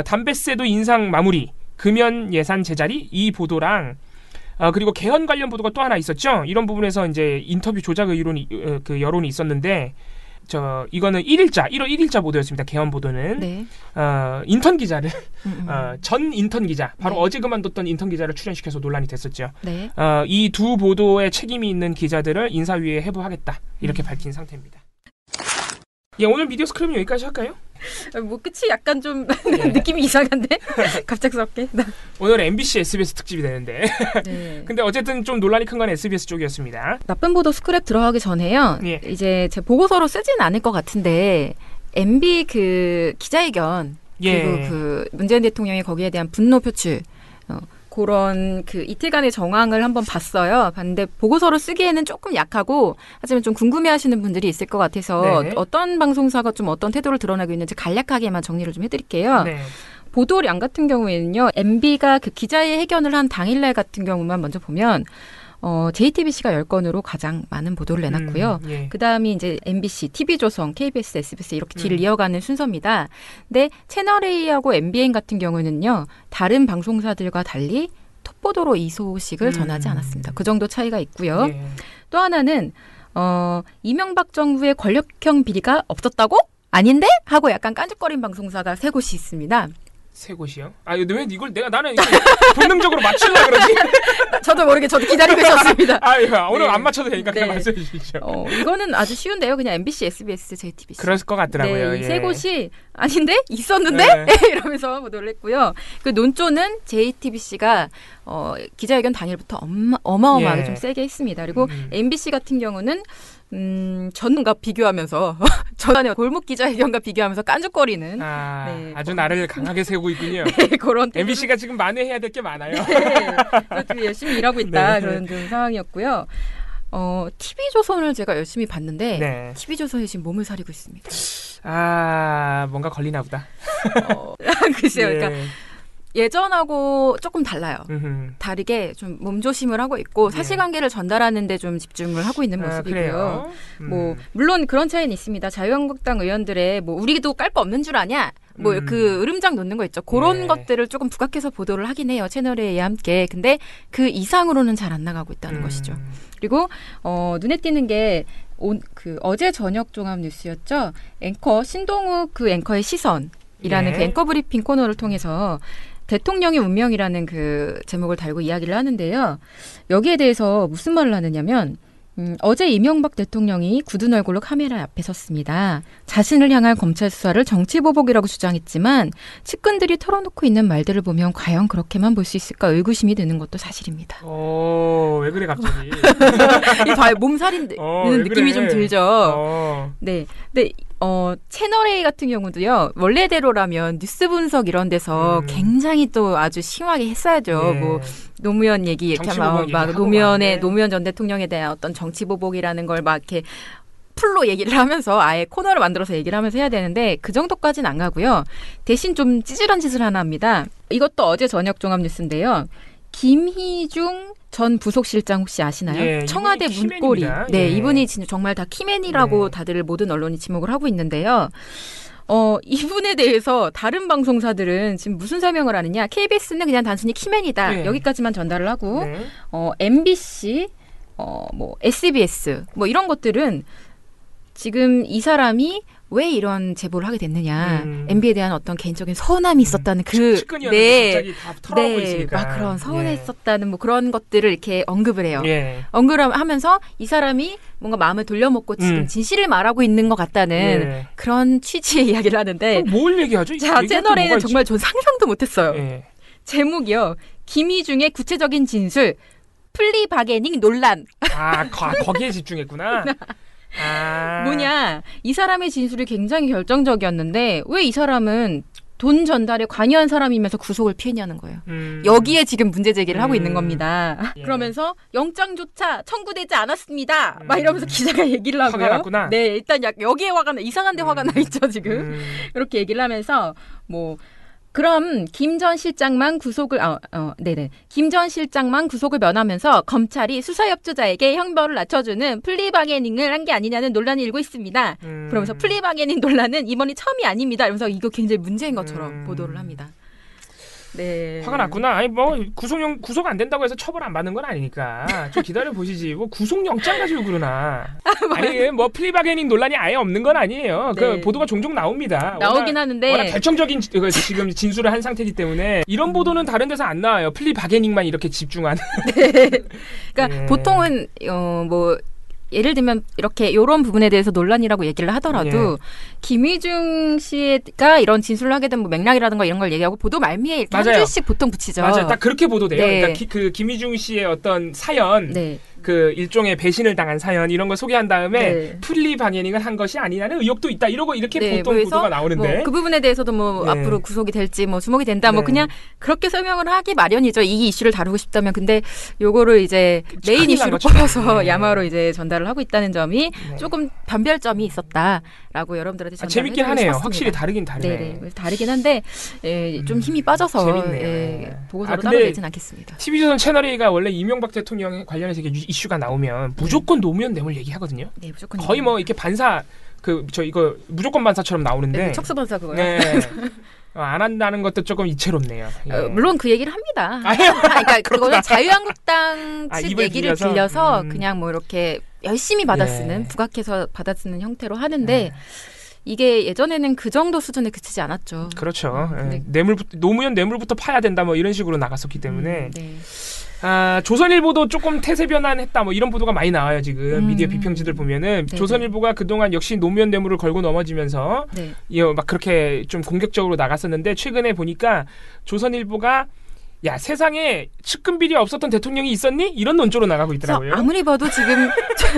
담뱃세도 인상 마무리, 금연 예산 제자리 이 보도랑 그리고 개헌 관련 보도가 또 하나 있었죠. 이런 부분에서 이제 인터뷰 조작 의론이 그 여론이 있었는데 이거는 1월 1일자 보도였습니다. 개헌 보도는 네. 인턴 기자를 전 인턴 기자 바로 어제 그만뒀던 인턴 기자를 출연시켜서 논란이 됐었죠. 네. 이 두 보도에 책임이 있는 기자들을 인사위에 해부하겠다 이렇게 밝힌 상태입니다. 예, 오늘 미디어 스크램 여기까지 할까요? 뭐 끝이 약간 좀 느낌이 이상한데 갑작스럽게. 오늘 MBC, SBS 특집이 되는데. 네. 근데 어쨌든 좀 논란이 큰 건 SBS 쪽이었습니다. 나쁜 보도 스크랩 들어가기 전에요. 예. 이제 제 보고서로 쓰진 않을 것 같은데 MB 그 기자회견 그리고 그 문재인 대통령이 거기에 대한 분노 표출 그런 그 이틀간의 정황을 한번 봤어요. 봤는데 보고서로 쓰기에는 조금 약하고 하지만 좀 궁금해하시는 분들이 있을 것 같아서 어떤 방송사가 좀 어떤 태도를 드러내고 있는지 간략하게만 정리를 좀 해드릴게요. 네. 보도량 같은 경우에는요. MB가 그 기자회견을 한 당일날 같은 경우만 먼저 보면 JTBC가 10건으로 가장 많은 보도를 내놨고요. 그 다음이 이제 MBC, TV조선, KBS, SBS 이렇게 뒤를 이어가는 순서입니다. 근데 채널A하고 MBN 같은 경우는요. 다른 방송사들과 달리 톱보도로 이 소식을 전하지 않았습니다. 그 정도 차이가 있고요. 또 하나는 이명박 정부의 권력형 비리가 없었다고? 아닌데? 하고 약간 깐죽거린 방송사가 3곳이 있습니다. 3곳이요? 왜 이걸 나는 이거 본능적으로 맞추려고 그러지? 저도 모르게 저도 기다리고 있었습니다. 오늘 안 맞춰도 되니까 그냥 말씀해 주시죠. 이거는 아주 쉬운데요. 그냥 MBC, SBS, JTBC. 그럴 것 같더라고요. 네, 이 3곳이 아닌데? 있었는데? 이러면서 보도를 했고요. 그 논조는 JTBC가 기자회견 당일부터 어마어마하게 좀 세게 했습니다. 그리고 MBC 같은 경우는 전과 비교하면서 전에 골목 기자회견과 비교하면서 깐죽거리는 아주 나를 강하게 세우고 있군요. 네, 그런 MBC가 지금 만회해야 될 게 많아요. 네, 열심히 일하고 있다 그런 좀 상황이었고요. TV조선을 제가 열심히 봤는데 TV조선이 지금 몸을 사리고 있습니다. 뭔가 걸리나 보다. 글쎄요. 그러니까 예전하고 조금 달라요. 다르게 좀 몸조심을 하고 있고 사실관계를 전달하는 데 좀 집중을 하고 있는 모습이고요. 물론 그런 차이는 있습니다. 자유한국당 의원들의 우리도 깔 거 없는 줄 아냐? 그 으름장 놓는 거 있죠. 그런 것들을 조금 부각해서 보도를 하긴 해요. 채널A와 함께. 근데 그 이상으로는 잘 안 나가고 있다는 것이죠. 그리고 눈에 띄는 게 어제 저녁 종합 뉴스였죠. 앵커 신동욱 그 앵커의 시선이라는 그 앵커 브리핑 코너를 통해서 대통령의 운명이라는 그 제목을 달고 이야기를 하는데요. 여기에 대해서 무슨 말을 하느냐면 어제 이명박 대통령이 굳은 얼굴로 카메라 앞에 섰습니다. 자신을 향한 검찰 수사를 정치보복이라고 주장했지만 측근들이 털어놓고 있는 말들을 보면 과연 그렇게만 볼 수 있을까 의구심이 드는 것도 사실입니다. 왜 그래 갑자기. 몸살인 느낌이 좀 들죠. 네. 근데 채널A 같은 경우도요. 원래대로라면 뉴스 분석 이런 데서 굉장히 또 아주 심하게 했어야죠. 노무현 얘기 이렇게 노무현 전 대통령에 대한 어떤 정치보복이라는 걸 막 이렇게 풀로 얘기를 하면서 아예 코너를 만들어서 얘기를 하면서 해야 되는데 그 정도까지는 안 가고요. 대신 좀 찌질한 짓을 하나 합니다. 이것도 어제 저녁 종합 뉴스인데요. 김희중 전 부속실장 혹시 아시나요? 청와대 문고리. 이분이 진짜 정말 다 키맨이라고 다들 모든 언론이 지목을 하고 있는데요. 이분에 대해서 다른 방송사들은 지금 무슨 설명을 하느냐. KBS는 그냥 단순히 키맨이다. 여기까지만 전달을 하고 MBC, SBS 이런 것들은 지금 이 사람이 왜 이런 제보를 하게 됐느냐. MB에 대한 어떤 개인적인 서운함이 있었다는 갑자기 다 털어놓고 있으니까. 막 그런 서운했었다는 그런 것들을 이렇게 언급을 해요. 언급하면서 이 사람이 뭔가 마음을 돌려먹고 지금 진실을 말하고 있는 것 같다는 그런 취지의 이야기를 하는데. 뭘 얘기하죠? 자, 채널A는 정말 전 상상도 못했어요. 제목이요. 김희중의 구체적인 진술. 플리 바게닝 논란. 거기에 집중했구나. 뭐냐, 이 사람의 진술이 굉장히 결정적이었는데 왜 이 사람은 돈 전달에 관여한 사람이면서 구속을 피했냐는 거예요. 여기에 지금 문제 제기를 하고 있는 겁니다. 예. 그러면서 영장조차 청구되지 않았습니다. 막 이러면서 기자가 얘기를 하고요. 화가 났구나. 네, 일단 여기에 화가 나, 이상한데 화가 나 있죠 지금. 이렇게 얘기를 하면서 뭐. 그럼 김 전 실장만 구속을 김 전 실장만 구속을 면하면서 검찰이 수사협조자에게 형벌을 낮춰주는 플리바게닝을 한 게 아니냐는 논란이 일고 있습니다. 그러면서 플리바게닝 논란은 이번이 처음이 아닙니다. 이러면서 이거 굉장히 문제인 것처럼 보도를 합니다. 네. 화가 났구나. 아니 뭐 구속 안 된다고 해서 처벌 안 받는 건 아니니까 좀 기다려 보시지. 뭐 구속영장 가지고 그러나. 아니 뭐 플리바게닝 논란이 아예 없는 건 아니에요. 네. 그 보도가 종종 나옵니다. 나오긴 하는데 워낙 결정적인 지금 진술을 한 상태이기 때문에 이런 보도는 다른 데서 안 나와요. 플리바게닝만 이렇게 집중한. 네. 그러니까 네. 보통은 뭐 예를 들면 이렇게 이런 부분에 대해서 논란이라고 얘기를 하더라도 김희중 씨가 이런 진술을 하게 된 뭐 맥락이라든가 이런 걸 얘기하고 보도 말미에 일단 한 맞아요. 줄씩 보통 붙이죠. 맞아요. 딱 그렇게 보도돼요. 네. 그러니까 그 김희중 씨의 어떤 사연, 네. 그 일종의 배신을 당한 사연 이런 걸 소개한 다음에 네. 플리바게닝을 한 것이 아니라는 의혹도 있다. 이러고 이렇게 네, 보통 그래서 보도가 나오는데. 뭐 그 부분에 대해서도 뭐 네. 앞으로 구속이 될지 뭐 주목이 된다 뭐 네. 그냥 그렇게 설명을 하기 마련이죠. 이 이슈를 다루고 싶다면. 근데 요거를 이제 메인 큰일 난 이슈로 거죠. 뽑아서 네. 야마로 이제 전달을 하고 있다는 점이 네. 조금 변별점이 있었다라고 여러분들한테 전달을 재밌긴 해드리고 하네요. 싶었습니다. 확실히 다르긴 다르네. 네네. 그래서 다르긴 한데 좀 힘이 빠져서 재밌네요. 보고서로 근데 따로 내진 않겠습니다. TV조선 채널A가 원래 이명박 대통령 관련해서 이렇게 이슈가 나오면 무조건 노무현 뇌물 얘기하거든요. 네, 무조건 거의 뭐 이렇게 반사 이거 무조건 반사처럼 나오는데. 네, 척수반사 그거요. 네. 안 한다는 것도 조금 이채롭네요. 예. 물론 그 얘기를 합니다. 아니요. 그러니까 그거는 자유한국당 측 입을 얘기를 빌려서? 빌려서 그냥 뭐 이렇게 열심히 받아쓰는 예. 부각해서 받아쓰는 형태로 하는데 이게 예전에는 그 정도 수준에 그치지 않았죠. 그렇죠. 근데- 노무현 뇌물부터 파야 된다 뭐 이런 식으로 나갔었기 때문에 네. 조선일보도 조금 태세 변환했다 뭐 이런 보도가 많이 나와요 지금 미디어 비평지들 보면은 네네. 조선일보가 그동안 역시 노무현 뇌물을 걸고 넘어지면서 네. 막 그렇게 좀 공격적으로 나갔었는데 최근에 보니까 조선일보가 야 세상에 측근 비리 없었던 대통령이 있었니? 이런 논조로 나가고 그래서 있더라고요. 아무리 봐도 지금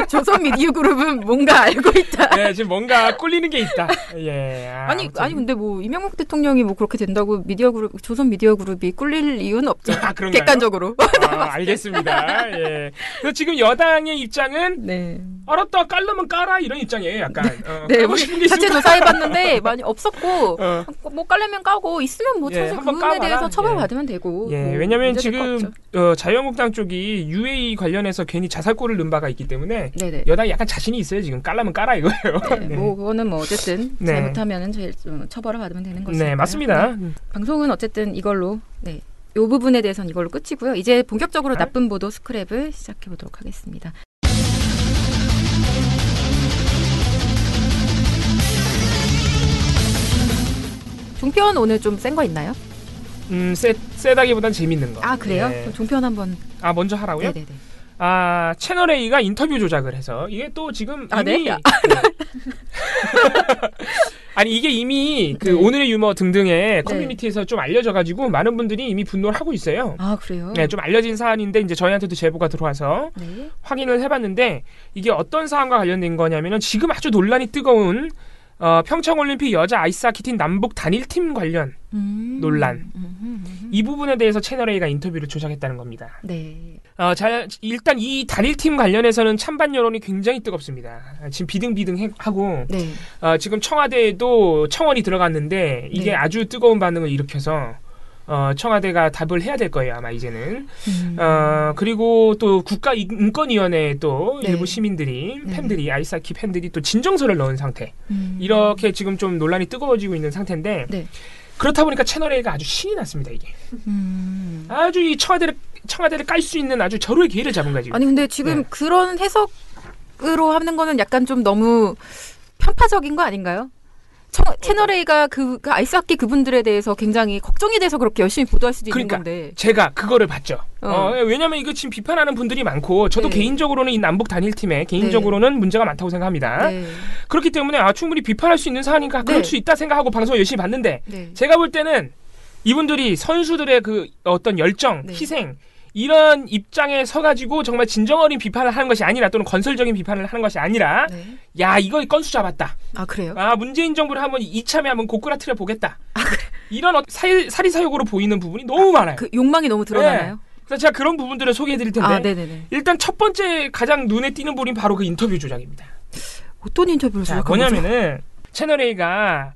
조선 미디어 그룹은 뭔가 알고 있다. 네, 지금 뭔가 꿀리는 게 있다. 예. 아니 근데 뭐 이명박 대통령이 뭐 그렇게 된다고 미디어 그룹 조선 미디어 그룹이 꿀릴 이유는 없죠. 그런가요? 객관적으로. 알겠습니다. 예. 그래서 지금 여당의 입장은 네. 알았다 깔려면 깔아 이런 입장이에요. 약간 네, 깔고 우리 싶은 게 자체 있으면 조사해봤는데 많이 없었고 어. 뭐 깔려면 까고 있으면 뭐 예, 사실 그 한번 부분에 까봐라. 대해서 처벌 예. 받으면 되고. 예, 뭐 왜냐면 문제될 거 지금 없죠. 자유한국당 쪽이 UAE 관련해서 괜히 자살골을 넣은 바가 있기 때문에 네네. 여당이 약간 자신이 있어요. 지금 깔라면 깔아 이거예요. 네, 뭐 그거는 뭐 어쨌든 네. 잘못하면은 처벌을 받으면 되는 거죠. 네, 맞습니다. 방송은 어쨌든 이걸로 이 부분에 대해서는 이걸로 끝이고요. 이제 본격적으로 나쁜 보도 스크랩을 시작해 보도록 하겠습니다. 종편 오늘 좀 센 거 있나요? 세다기보단 재밌는 거. 아 그래요? 예. 그럼 종편 한번. 먼저 하라고요? 네네네. 채널 A가 인터뷰 조작을 해서 이게 또 지금 이미 네? 아니 이게 이미 그 네. 오늘의 유머 등등의 커뮤니티에서 좀 알려져가지고 많은 분들이 이미 분노를 하고 있어요. 아 그래요? 네, 좀 알려진 사안인데 이제 저희한테도 제보가 들어와서 네. 확인을 해봤는데 이게 어떤 사안과 관련된 거냐면은 지금 아주 논란이 뜨거운 평창올림픽 여자 아이스하키 팀 남북 단일팀 관련 논란. 이 부분에 대해서 채널A가 인터뷰를 조작했다는 겁니다. 네. 일단 이 단일팀 관련해서는 찬반 여론이 굉장히 뜨겁습니다. 지금 비등비등하고 네. 지금 청와대에도 청원이 들어갔는데 이게 네. 아주 뜨거운 반응을 일으켜서 청와대가 답을 해야 될 거예요 아마 이제는. 그리고 또 국가인권위원회에 또 네. 일부 시민들이 네. 팬들이 아이스하키 팬들이 또 진정서를 넣은 상태. 이렇게 지금 좀 논란이 뜨거워지고 있는 상태인데 네. 그렇다 보니까 채널A가 아주 신이 났습니다 이게. 아주 이 청와대를 깔 수 있는 아주 절호의 기회를 잡은 거지. 아니 근데 지금 네. 그런 해석으로 하는 거는 약간 좀 너무 편파적인 거 아닌가요? 채널A가 그 아이스하키 그분들에 대해서 굉장히 걱정이 돼서 그렇게 열심히 보도할 수도 그러니까 있는 건데. 제가 그거를 봤죠. 어. 왜냐면 이거 지금 비판하는 분들이 많고 저도 네. 개인적으로는 이 남북 단일팀에 개인적으로는 문제가 많다고 생각합니다. 네. 그렇기 때문에 충분히 비판할 수 있는 사안인가 그럴 네. 수 있다 생각하고 방송을 열심히 봤는데 네. 제가 볼 때는 이분들이 선수들의 그 어떤 열정, 네. 희생 이런 입장에 서가지고 정말 진정 어린 비판을 하는 것이 아니라 또는 건설적인 비판을 하는 것이 아니라 네. 야 이거 건수 잡았다. 아 그래요? 문재인 정부를 한번 이참에 한번 고꾸라트려 보겠다. 이런 사리사욕으로 보이는 부분이 너무 많아요. 그 욕망이 너무 드러나나요? 네. 그래서 제가 그런 부분들을 소개해드릴 텐데 네네네. 일단 첫 번째 가장 눈에 띄는 부분이 바로 그 인터뷰 조작입니다. 어떤 인터뷰를 조작한 거죠? 뭐냐면은 채널A가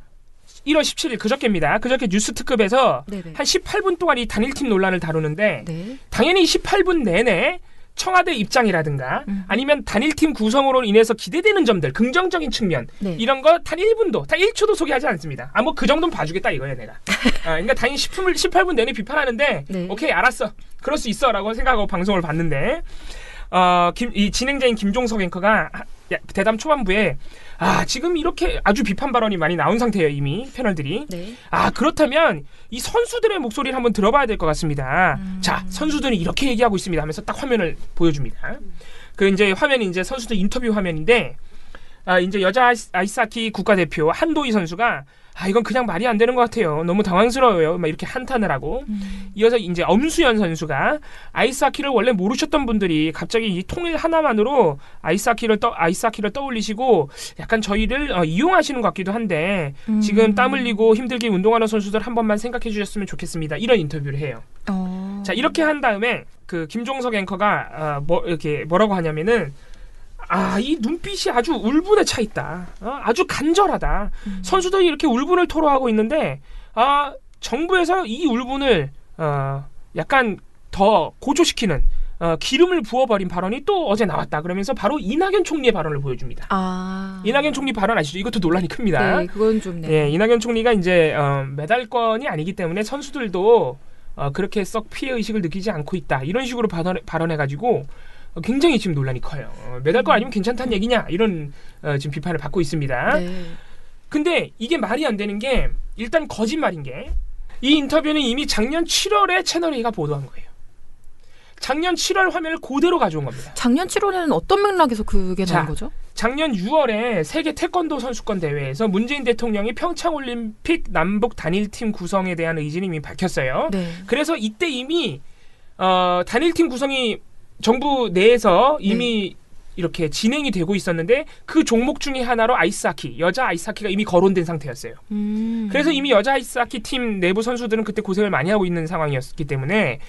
1월 17일 그저께입니다. 그저께 뉴스 특급에서 네네. 한 18분 동안 이 단일팀 논란을 다루는데 네. 당연히 18분 내내 청와대 입장이라든가 아니면 단일팀 구성으로 인해서 기대되는 점들, 긍정적인 측면 네. 이런 거 단 1분도, 단 1초도 소개하지 않습니다. 뭐 그 정도는 봐주겠다 이거예요 내가. 그러니까 당연히 18분 내내 비판하는데 네. 오케이 알았어. 그럴 수 있어 라고 생각하고 방송을 봤는데 이 진행자인 김종석 앵커가 대담 초반부에 지금 이렇게 아주 비판 발언이 많이 나온 상태예요 이미 패널들이. 네. 그렇다면 이 선수들의 목소리를 한번 들어봐야 될 것 같습니다. 자, 선수들이 이렇게 얘기하고 있습니다 하면서 딱 화면을 보여줍니다. 그 이제 화면이 이제 선수들 인터뷰 화면인데 이제 여자 아이스하키 국가대표 한도희 선수가 이건 그냥 말이 안 되는 것 같아요. 너무 당황스러워요. 막 이렇게 한탄을 하고 이어서 이제 엄수연 선수가 아이스하키를 원래 모르셨던 분들이 갑자기 이 통일 하나만으로 아이스하키를 떠올리시고 약간 저희를 이용하시는 것 같기도 한데 지금 땀 흘리고 힘들게 운동하는 선수들 한 번만 생각해 주셨으면 좋겠습니다. 이런 인터뷰를 해요. 자, 이렇게 한 다음에 그 김종석 앵커가 이렇게 뭐라고 하냐면은 이 눈빛이 아주 울분에 차 있다. 아주 간절하다. 선수들이 이렇게 울분을 토로하고 있는데 정부에서 이 울분을 약간 더 고조시키는 기름을 부어버린 발언이 또 어제 나왔다. 그러면서 바로 이낙연 총리의 발언을 보여줍니다. 이낙연 총리 발언 아시죠? 이것도 논란이 큽니다. 네, 그건 좀 네, 이낙연 총리가 이제 메달권이 아니기 때문에 선수들도 그렇게 썩 피해 의식을 느끼지 않고 있다. 이런 식으로 발언해가지고 굉장히 지금 논란이 커요. 메달권 아니면 괜찮다는 얘기냐 이런 지금 비판을 받고 있습니다. 네. 근데 이게 말이 안 되는 게 일단 거짓말인 게 이 인터뷰는 이미 작년 7월에 채널A가 보도한 거예요. 작년 7월 화면을 그대로 가져온 겁니다. 작년 7월에는 어떤 맥락에서 그게 나온 거죠? 작년 6월에 세계 태권도 선수권 대회에서 문재인 대통령이 평창올림픽 남북 단일팀 구성에 대한 의지를 이미 밝혔어요. 네. 그래서 이때 이미 단일팀 구성이 정부 내에서 이미 이렇게 진행이 되고 있었는데 그 종목 중에 하나로 아이스하키, 여자 아이스하키가 이미 거론된 상태였어요. 그래서 이미 여자 아이스하키 팀 내부 선수들은 그때 고생을 많이 하고 있는 상황이었기 때문에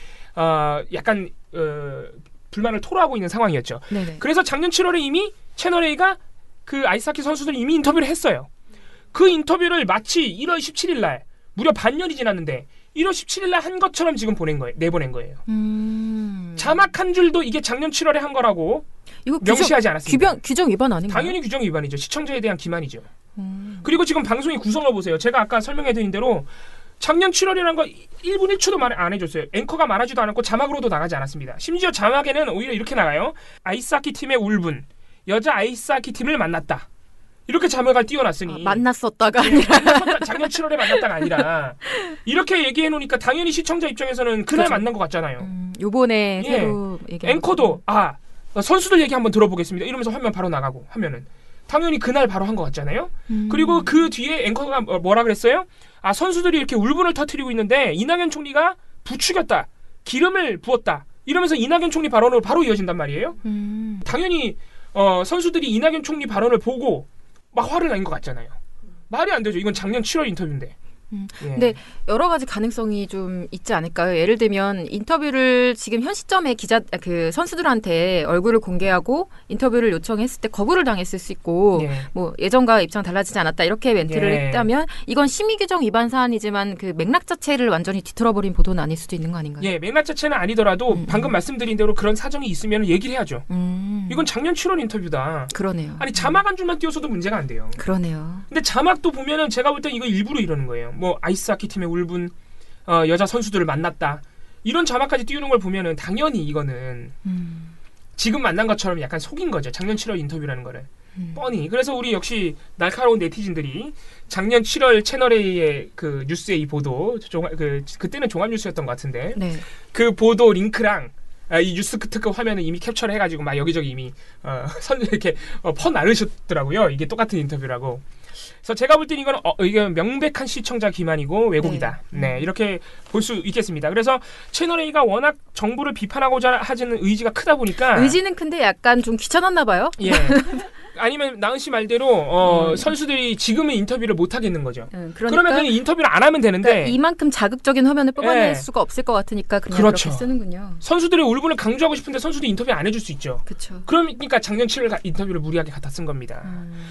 약간 불만을 토로하고 있는 상황이었죠. 네네. 그래서 작년 7월에 이미 채널A가 그 아이스하키 선수들 이미 인터뷰를 했어요. 그 인터뷰를 마치 1월 17일 날 무려 반년이 지났는데 1월 17일 날 한 것처럼 지금 내보낸 거예요. 자막 한 줄도 이게 작년 7월에 한 거라고 이거 명시하지 않았습니다. 규정 위반 아닌가요? 당연히 규정 위반이죠. 시청자에 대한 기만이죠. 그리고 지금 방송의 구성을 보세요. 제가 아까 설명해드린 대로 작년 7월이라는 거 1분 1초도 말 안 해줬어요. 앵커가 말하지도 않았고 자막으로도 나가지 않았습니다. 심지어 자막에는 오히려 이렇게 나가요. 아이스하키 팀의 울분, 여자 아이스하키 팀을 만났다. 이렇게 자막을 띄워놨으니 만났었다가 아니라 작년 7월에 만났다가 아니라 이렇게 얘기해 놓으니까 당연히 시청자 입장에서는 그날 만난 것 같잖아요. 요번에 새로 얘기한 앵커도 선수들 얘기 한번 들어보겠습니다. 이러면서 화면 바로 나가고 하면은 당연히 그날 바로 한 것 같잖아요. 그리고 그 뒤에 앵커가 뭐라 그랬어요? 선수들이 이렇게 울분을 터뜨리고 있는데 이낙연 총리가 부추겼다. 기름을 부었다. 이러면서 이낙연 총리 발언으로 바로 이어진단 말이에요. 당연히 선수들이 이낙연 총리 발언을 보고 막 화를 낸 것 같잖아요. 말이 안 되죠. 이건 작년 7월 인터뷰인데. 근데 여러 가지 가능성이 좀 있지 않을까요? 예를 들면 인터뷰를 지금 현 시점에 선수들한테 얼굴을 공개하고 인터뷰를 요청했을 때 거부를 당했을 수 있고 뭐 예전과 입장 달라지지 않았다 이렇게 멘트를 했다면 이건 심의 규정 위반 사안이지만 그 맥락 자체를 완전히 뒤틀어버린 보도는 아닐 수도 있는 거 아닌가요? 맥락 자체는 아니더라도 방금 말씀드린 대로 그런 사정이 있으면 얘기를 해야죠. 이건 작년 7월 인터뷰다. 그러네요. 아니 자막 한 줄만 띄워서도 문제가 안 돼요. 그러네요. 근데 자막도 보면은 제가 볼 땐 이거 일부러 이러는 거예요. 뭐 아이스하키 팀의 울분, 여자 선수들을 만났다. 이런 자막까지 띄우는 걸 보면은 당연히 이거는 지금 만난 것처럼 약간 속인 거죠. 작년 7월 인터뷰라는 거를. 뻔히. 그래서 우리 역시 날카로운 네티즌들이 작년 7월 채널A의 그 뉴스의 이 보도, 그때는 종합뉴스였던 것 같은데 그 보도 링크랑 이 뉴스 특급 화면을 이미 캡처를 해가지고 막 여기저기 이미 이렇게 퍼나르셨더라고요. 이게 똑같은 인터뷰라고. 그래서 제가 볼 땐 이건 이게 명백한 시청자 기만이고 왜곡이다. 이렇게 볼 수 있겠습니다. 그래서 채널A가 워낙 정부를 비판하고자 하는 의지가 크다 보니까 의지는 큰데 약간 좀 귀찮았나 봐요. 아니면 나은 씨 말대로 선수들이 지금은 인터뷰를 못 하겠는 거죠. 그러니까, 그러면 그냥 인터뷰를 안 하면 되는데 그러니까 이만큼 자극적인 화면을 뽑아낼 네. 수가 없을 것 같으니까 그냥 그렇죠. 그렇게 쓰는군요. 선수들의 울분을 강조하고 싶은데 선수들이 인터뷰 안 해줄 수 있죠. 그렇죠. 그러니까 작년 7월 인터뷰를 무리하게 갖다 쓴 겁니다.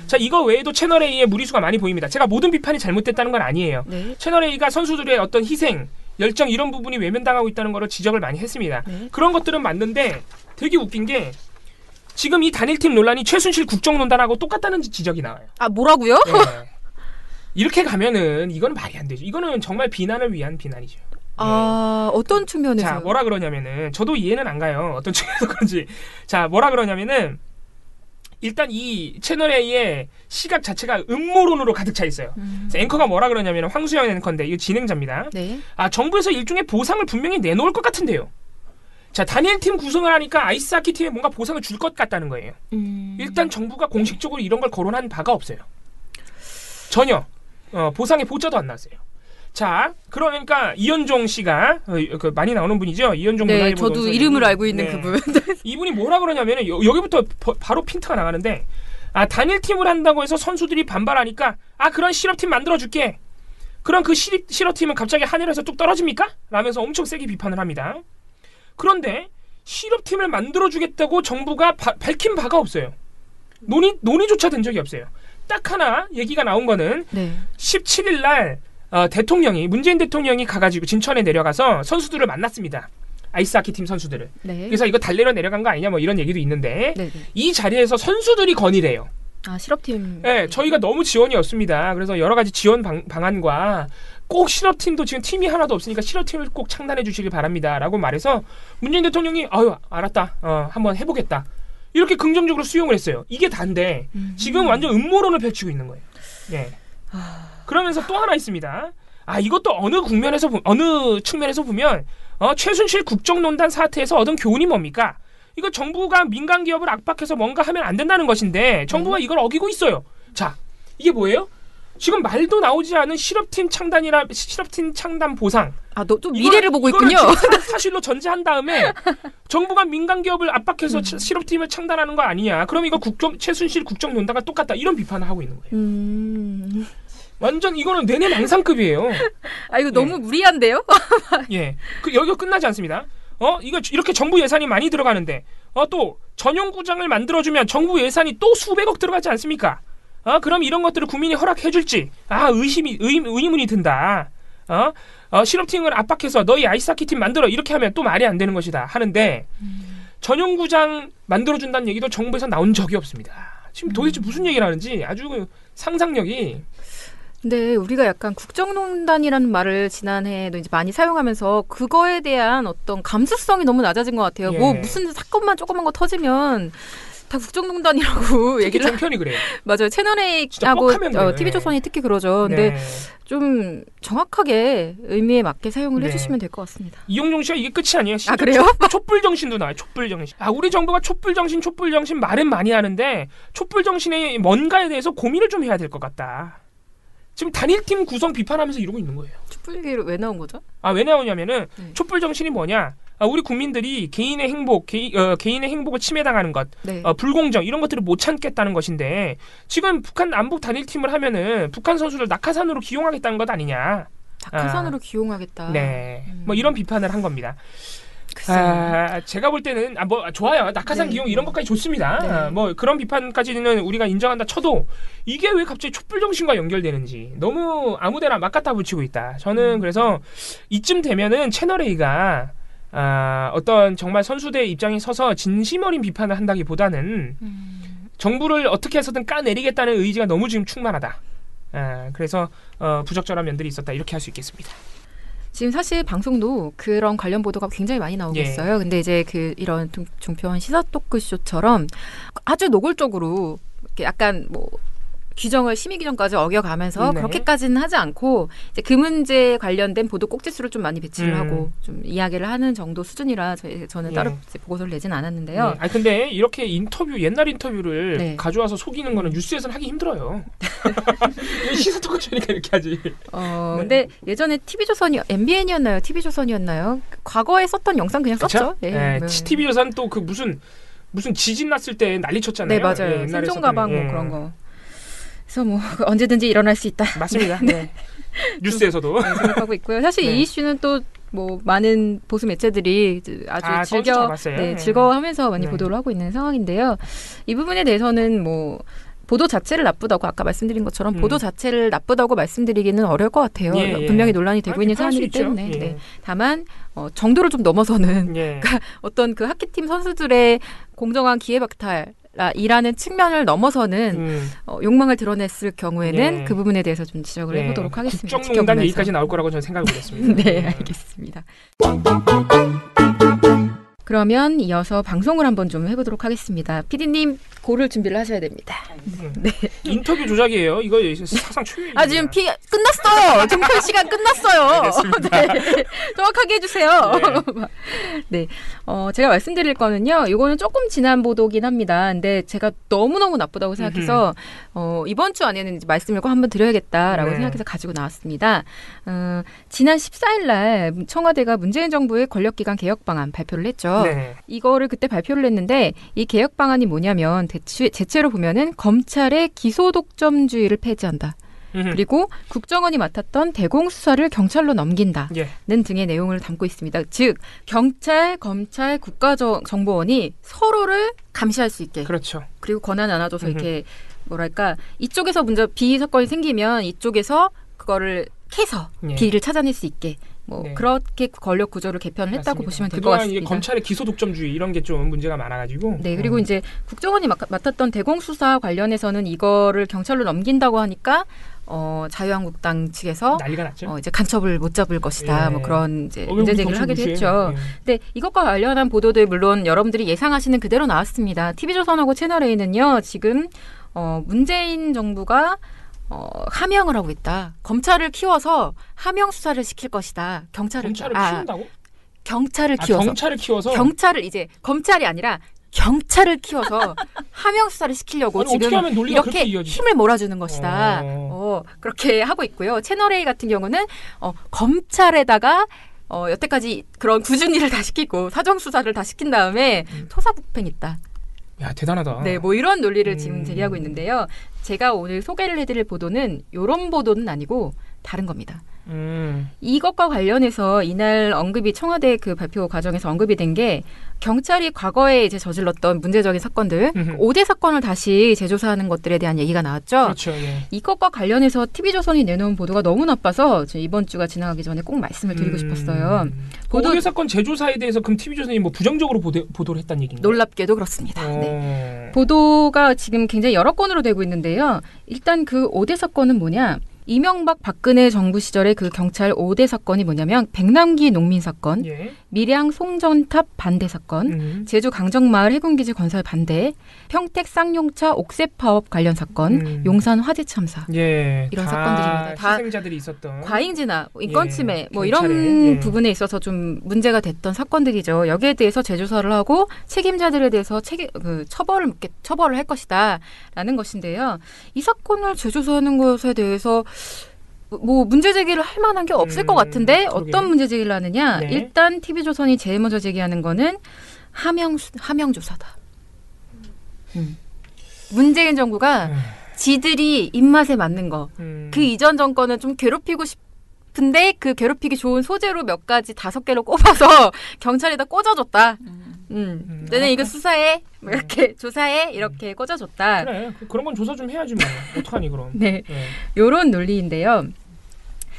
자, 이거 외에도 채널A의 무리수가 많이 보입니다. 제가 모든 비판이 잘못됐다는 건 아니에요. 네. 채널A가 선수들의 어떤 희생, 열정 이런 부분이 외면당하고 있다는 거를 지적을 많이 했습니다. 네. 그런 것들은 맞는데 되게 웃긴 게 지금 이 단일팀 논란이 최순실 국정농단하고 똑같다는 지적이 나와요. 아, 뭐라고요? 네. 이렇게 가면은 이건 말이 안 되죠. 이거는 정말 비난을 위한 비난이죠. 아, 어떤 측면에서? 자, 뭐라 그러냐면은 저도 이해는 안 가요. 어떤 측면에서 그런지. 자, 뭐라 그러냐면은 일단 이 채널A의 시각 자체가 음모론으로 가득 차 있어요. 그래서 앵커가 뭐라 그러냐면 황수영 앵커인데 이거 진행자입니다. 네. 아, 정부에서 일종의 보상을 분명히 내놓을 것 같은데요. 자, 단일팀 구성을 하니까 아이스하키 팀에 뭔가 보상을 줄 것 같다는 거예요. 일단 정부가 공식적으로 이런 걸 거론한 바가 없어요. 전혀 보상의 보자도 안 나왔어요. 자, 그러니까 이현종 씨가 많이 나오는 분이죠. 이현종 네, 문화일보 저도 논설위원이. 이름을 알고 있는 네. 그분. 이분이 뭐라 그러냐면은 여기부터 바로 핀트가 나가는데 아, 단일팀을 한다고 해서 선수들이 반발하니까 아, 그런 실업팀 만들어줄게. 그럼 그 실업팀은 갑자기 하늘에서 뚝 떨어집니까? 라면서 엄청 세게 비판을 합니다. 그런데 실업팀을 만들어주겠다고 정부가 밝힌 바가 없어요. 논의조차 된 적이 없어요. 딱 하나 얘기가 나온 거는 네. 17일 날 문재인 대통령이 가가지고 진천에 내려가서 선수들을 만났습니다. 아이스하키 팀 선수들을. 네. 그래서 이거 달래러 내려간 거 아니냐 뭐 이런 얘기도 있는데 네. 이 자리에서 선수들이 건의래요. 아, 실업팀. 네, 저희가 너무 지원이 없습니다. 그래서 여러 가지 지원 방안과 꼭 실업팀도 지금 팀이 하나도 없으니까 실업팀을 꼭 창단해 주시길 바랍니다. 라고 말해서 문재인 대통령이 아유 알았다. 한번 해보겠다. 이렇게 긍정적으로 수용을 했어요. 이게 다인데 지금 완전 음모론을 펼치고 있는 거예요. 네. 그러면서 또 하나 있습니다. 아, 이것도 어느 측면에서 보면 최순실 국정농단 사태에서 얻은 교훈이 뭡니까? 이거 정부가 민간 기업을 압박해서 뭔가 하면 안 된다는 것인데 정부가 이걸 어기고 있어요. 자, 이게 뭐예요? 지금 말도 나오지 않은 실업팀 창단 보상. 아, 너 좀 미래를 보고 있군요. 사실로 전제한 다음에 정부가 민간 기업을 압박해서 실업팀을 창단하는 거 아니냐? 그럼 이거 최순실 국정농단과 똑같다. 이런 비판을 하고 있는 거예요. 완전 이거는 내내 망상급이에요. 아, 이거 너무 무리한데요? 예. 여기가 끝나지 않습니다. 이거 이렇게 정부 예산이 많이 들어가는데 또 전용구장을 만들어주면 정부 예산이 또 수백억 들어가지 않습니까? 그럼 이런 것들을 국민이 허락해줄지 의문이 든다. 실업팀을 압박해서 너희 아이스하키 팀 만들어 이렇게 하면 또 말이 안 되는 것이다 하는데 전용구장 만들어준다는 얘기도 정부에서 나온 적이 없습니다. 지금 도대체 무슨 얘기를 하는지 아주 상상력이. 근데 우리가 약간 국정농단이라는 말을 지난해에도 이제 많이 사용하면서 그거에 대한 어떤 감수성이 너무 낮아진 것 같아요. 예. 뭐 무슨 사건만 조그만 거 터지면 다 국정농단이라고 얘기를 종편이 그래요. 맞아요. 채널A하고 TV조선이 특히 그러죠. 근데 네. 좀 정확하게 의미에 맞게 사용을 네. 해주시면 될 것 같습니다. 이용종 씨가 이게 끝이 아니에요. 아, 그래요? 촛불정신도 나와요. 촛불정신. 우리 정부가 촛불정신 말은 많이 하는데 촛불정신의 뭔가에 대해서 고민을 좀 해야 될 것 같다. 지금 단일팀 구성 비판하면서 이러고 있는 거예요. 촛불 얘기를 왜 나온 거죠? 왜 나오냐면은 촛불정신이 뭐냐? 우리 국민들이 개인의 행복을 침해당하는 것, 네. 불공정 이런 것들을 못 참겠다는 것인데 지금 북한 남북 단일팀을 하면은 북한 선수를 낙하산으로 기용하겠다는 것 아니냐? 낙하산으로 기용하겠다. 네, 뭐 이런 비판을 한 겁니다. 글쎄요. 제가 볼 때는 좋아요. 낙하산 기용 이런 것까지 좋습니다. 뭐 그런 비판까지는 우리가 인정한다 쳐도 이게 왜 갑자기 촛불정신과 연결되는지 너무 아무데나 막 갖다 붙이고 있다. 저는 그래서 이쯤 되면은 채널A가 어떤 정말 선수들의 입장에 서서 진심 어린 비판을 한다기보다는 정부를 어떻게 해서든 까내리겠다는 의지가 너무 지금 충만하다. 그래서 부적절한 면들이 있었다. 이렇게 할 수 있겠습니다. 지금 사실 방송도 그런 관련 보도가 굉장히 많이 나오고 있어요. 근데 이제 이런 종편 시사 토크쇼처럼 아주 노골적으로 이렇게 약간 뭐 규정을 심의 규정까지 어겨가면서 그렇게까지는 하지 않고 이제 그 문제에 관련된 보도 꼭지수를 좀 많이 배치를 하고 좀 이야기를 하는 정도 수준이라 저는 따로 보고서를 내진 않았는데요. 근데 이렇게 옛날 인터뷰를 가져와서 속이는 거는 뉴스에서는 하기 힘들어요. 시사 토크쇼니까 이렇게 하지. 근데 예전에 TV조선이었나요? TV조선이었나요? 과거에 썼던 영상 그냥 썼죠. TV조선 또 그 무슨 무슨 지진 났을 때 난리 쳤잖아요. 네, 맞아요. 예, 생존 가방 예. 뭐 그런 거. 그래서 뭐 언제든지 일어날 수 있다. 맞습니다. 네. 뉴스에서도 생각하고 있고요. 사실 이 이슈는 또 뭐 많은 보수 매체들이 아주 즐거워하면서 많이 보도를 하고 있는 상황인데요. 이 부분에 대해서는 뭐 보도 자체를 나쁘다고 아까 말씀드린 것처럼 보도 자체를 나쁘다고 말씀드리기는 어려울 것 같아요. 분명히 논란이 되고 있는 사안이기 때문에. 네. 다만 정도를 좀 넘어서는 그러니까 어떤 그 하키팀 선수들의 공정한 기회 박탈 이라는 측면을 넘어서는 욕망을 드러냈을 경우에는 그 부분에 대해서 좀 지적을 해보도록 하겠습니다. 국정농단 얘기까지 나올 거라고 저는 생각을 못했습니다. 네, 알겠습니다. 그러면 이어서 방송을 한번 좀 해보도록 하겠습니다. PD님 고를 준비를 하셔야 됩니다. 네. 인터뷰 조작이에요. 이거 사상 초유입니다. 지금 끝났어요. 종편 시간 끝났어요. 네. 정확하게 해주세요. 네. 제가 말씀드릴 거는요. 이거는 조금 지난 보도긴 합니다. 근데 제가 너무너무 나쁘다고 생각해서 이번 주 안에는 이제 말씀을 꼭 한번 드려야겠다라고 생각해서 가지고 나왔습니다. 지난 14일 날 청와대가 문재인 정부의 권력기관 개혁 방안 발표를 했죠. 네. 이거를 그때 발표를 했는데 이 개혁 방안이 뭐냐면 대체로 보면은 검찰의 기소 독점주의를 폐지한다. 그리고 국정원이 맡았던 대공수사를 경찰로 넘긴다는 등의 내용을 담고 있습니다. 즉 경찰, 검찰, 국가정보원이 서로를 감시할 수 있게. 그렇죠. 그리고 권한 나눠줘서 이렇게 뭐랄까 이쪽에서 먼저 비위 사건이 생기면 이쪽에서 그거를 캐서 비리를 찾아낼 수 있게. 그렇게 권력 구조를 개편을 했다고 보시면 될 것 같습니다. 이게 검찰의 기소 독점주의 이런 게 좀 문제가 많아가지고. 네, 그리고 이제 국정원이 맡았던 대공수사 관련해서는 이거를 경찰로 넘긴다고 하니까 자유한국당 측에서 난리가 났죠. 이제 간첩을 못 잡을 것이다. 뭐 그런 이제 문제 제기를 하기도 했죠. 근데 이것과 관련한 보도들 물론 여러분들이 예상하시는 그대로 나왔습니다. TV조선하고 채널A는요 지금 문재인 정부가 하명을 하고 있다. 검찰을 키워서 하명 수사를 시킬 것이다. 경찰을 키운다고? 경찰을 키워서. 경찰을 키워서? 경찰을 이제 검찰이 아니라 경찰을 키워서 하명 수사를 시키려고 지금 이렇게 힘을 몰아주는 것이다. 그렇게 하고 있고요. 채널A 같은 경우는 검찰에다가 여태까지 그런 굳은 일을 다 시키고 사정 수사를 다 시킨 다음에 토사구팽했다. 야, 대단하다. 네, 뭐 이런 논리를 지금 제기하고 있는데요. 제가 오늘 소개를 해드릴 보도는 이런 보도는 아니고 다른 겁니다. 이것과 관련해서 이날 언급이 청와대 그 발표 과정에서 언급이 된 게 경찰이 과거에 이제 저질렀던 문제적인 사건들 5대 사건을 다시 재조사하는 것들에 대한 얘기가 나왔죠. 그렇죠. 예. 이것과 관련해서 TV조선이 내놓은 보도가 너무 나빠서 이번 주가 지나가기 전에 꼭 말씀을 드리고 싶었어요. 5대 사건 재조사에 대해서 그럼 TV조선이 뭐 부정적으로 보도를 했다는 얘기인가요? 놀랍게도 그렇습니다. 네. 보도가 지금 굉장히 여러 건으로 되고 있는데요. 일단 그 5대 사건은 뭐냐? 이명박 박근혜 정부 시절의 그 경찰 5대 사건이 뭐냐면 백남기 농민 사건, 밀양 송전탑 반대 사건, 제주 강정마을 해군기지 건설 반대, 평택 쌍용차 옥새 파업 관련 사건, 용산 화재 참사 이런 사건들입니다. 다 희생자들이 있었던 과잉진화, 인권침해 뭐 이런 부분에 있어서 좀 문제가 됐던 사건들이죠. 여기에 대해서 재조사를 하고 책임자들에 대해서 처벌을 할 것이다라는 것인데요. 이 사건을 재조사하는 것에 대해서 뭐 문제 제기를 할 만한 게 없을 것 같은데 어떤 문제 제기를 하느냐? 일단 TV조선이 제일 먼저 제기하는 거는 하명 조사다. 문재인 정부가 지들이 입맛에 맞는 거. 그 이전 정권은 좀 괴롭히고 싶은데 그 괴롭히기 좋은 소재로 몇 가지 5개로 꼽아서 경찰에다 꽂아줬다. 너네 이거 수사해. 이렇게 조사해. 이렇게 꽂아줬다. 그래. 그런 건 조사 좀 해야지 뭐. 어떡하니 그럼. 네. 요런 논리인데요.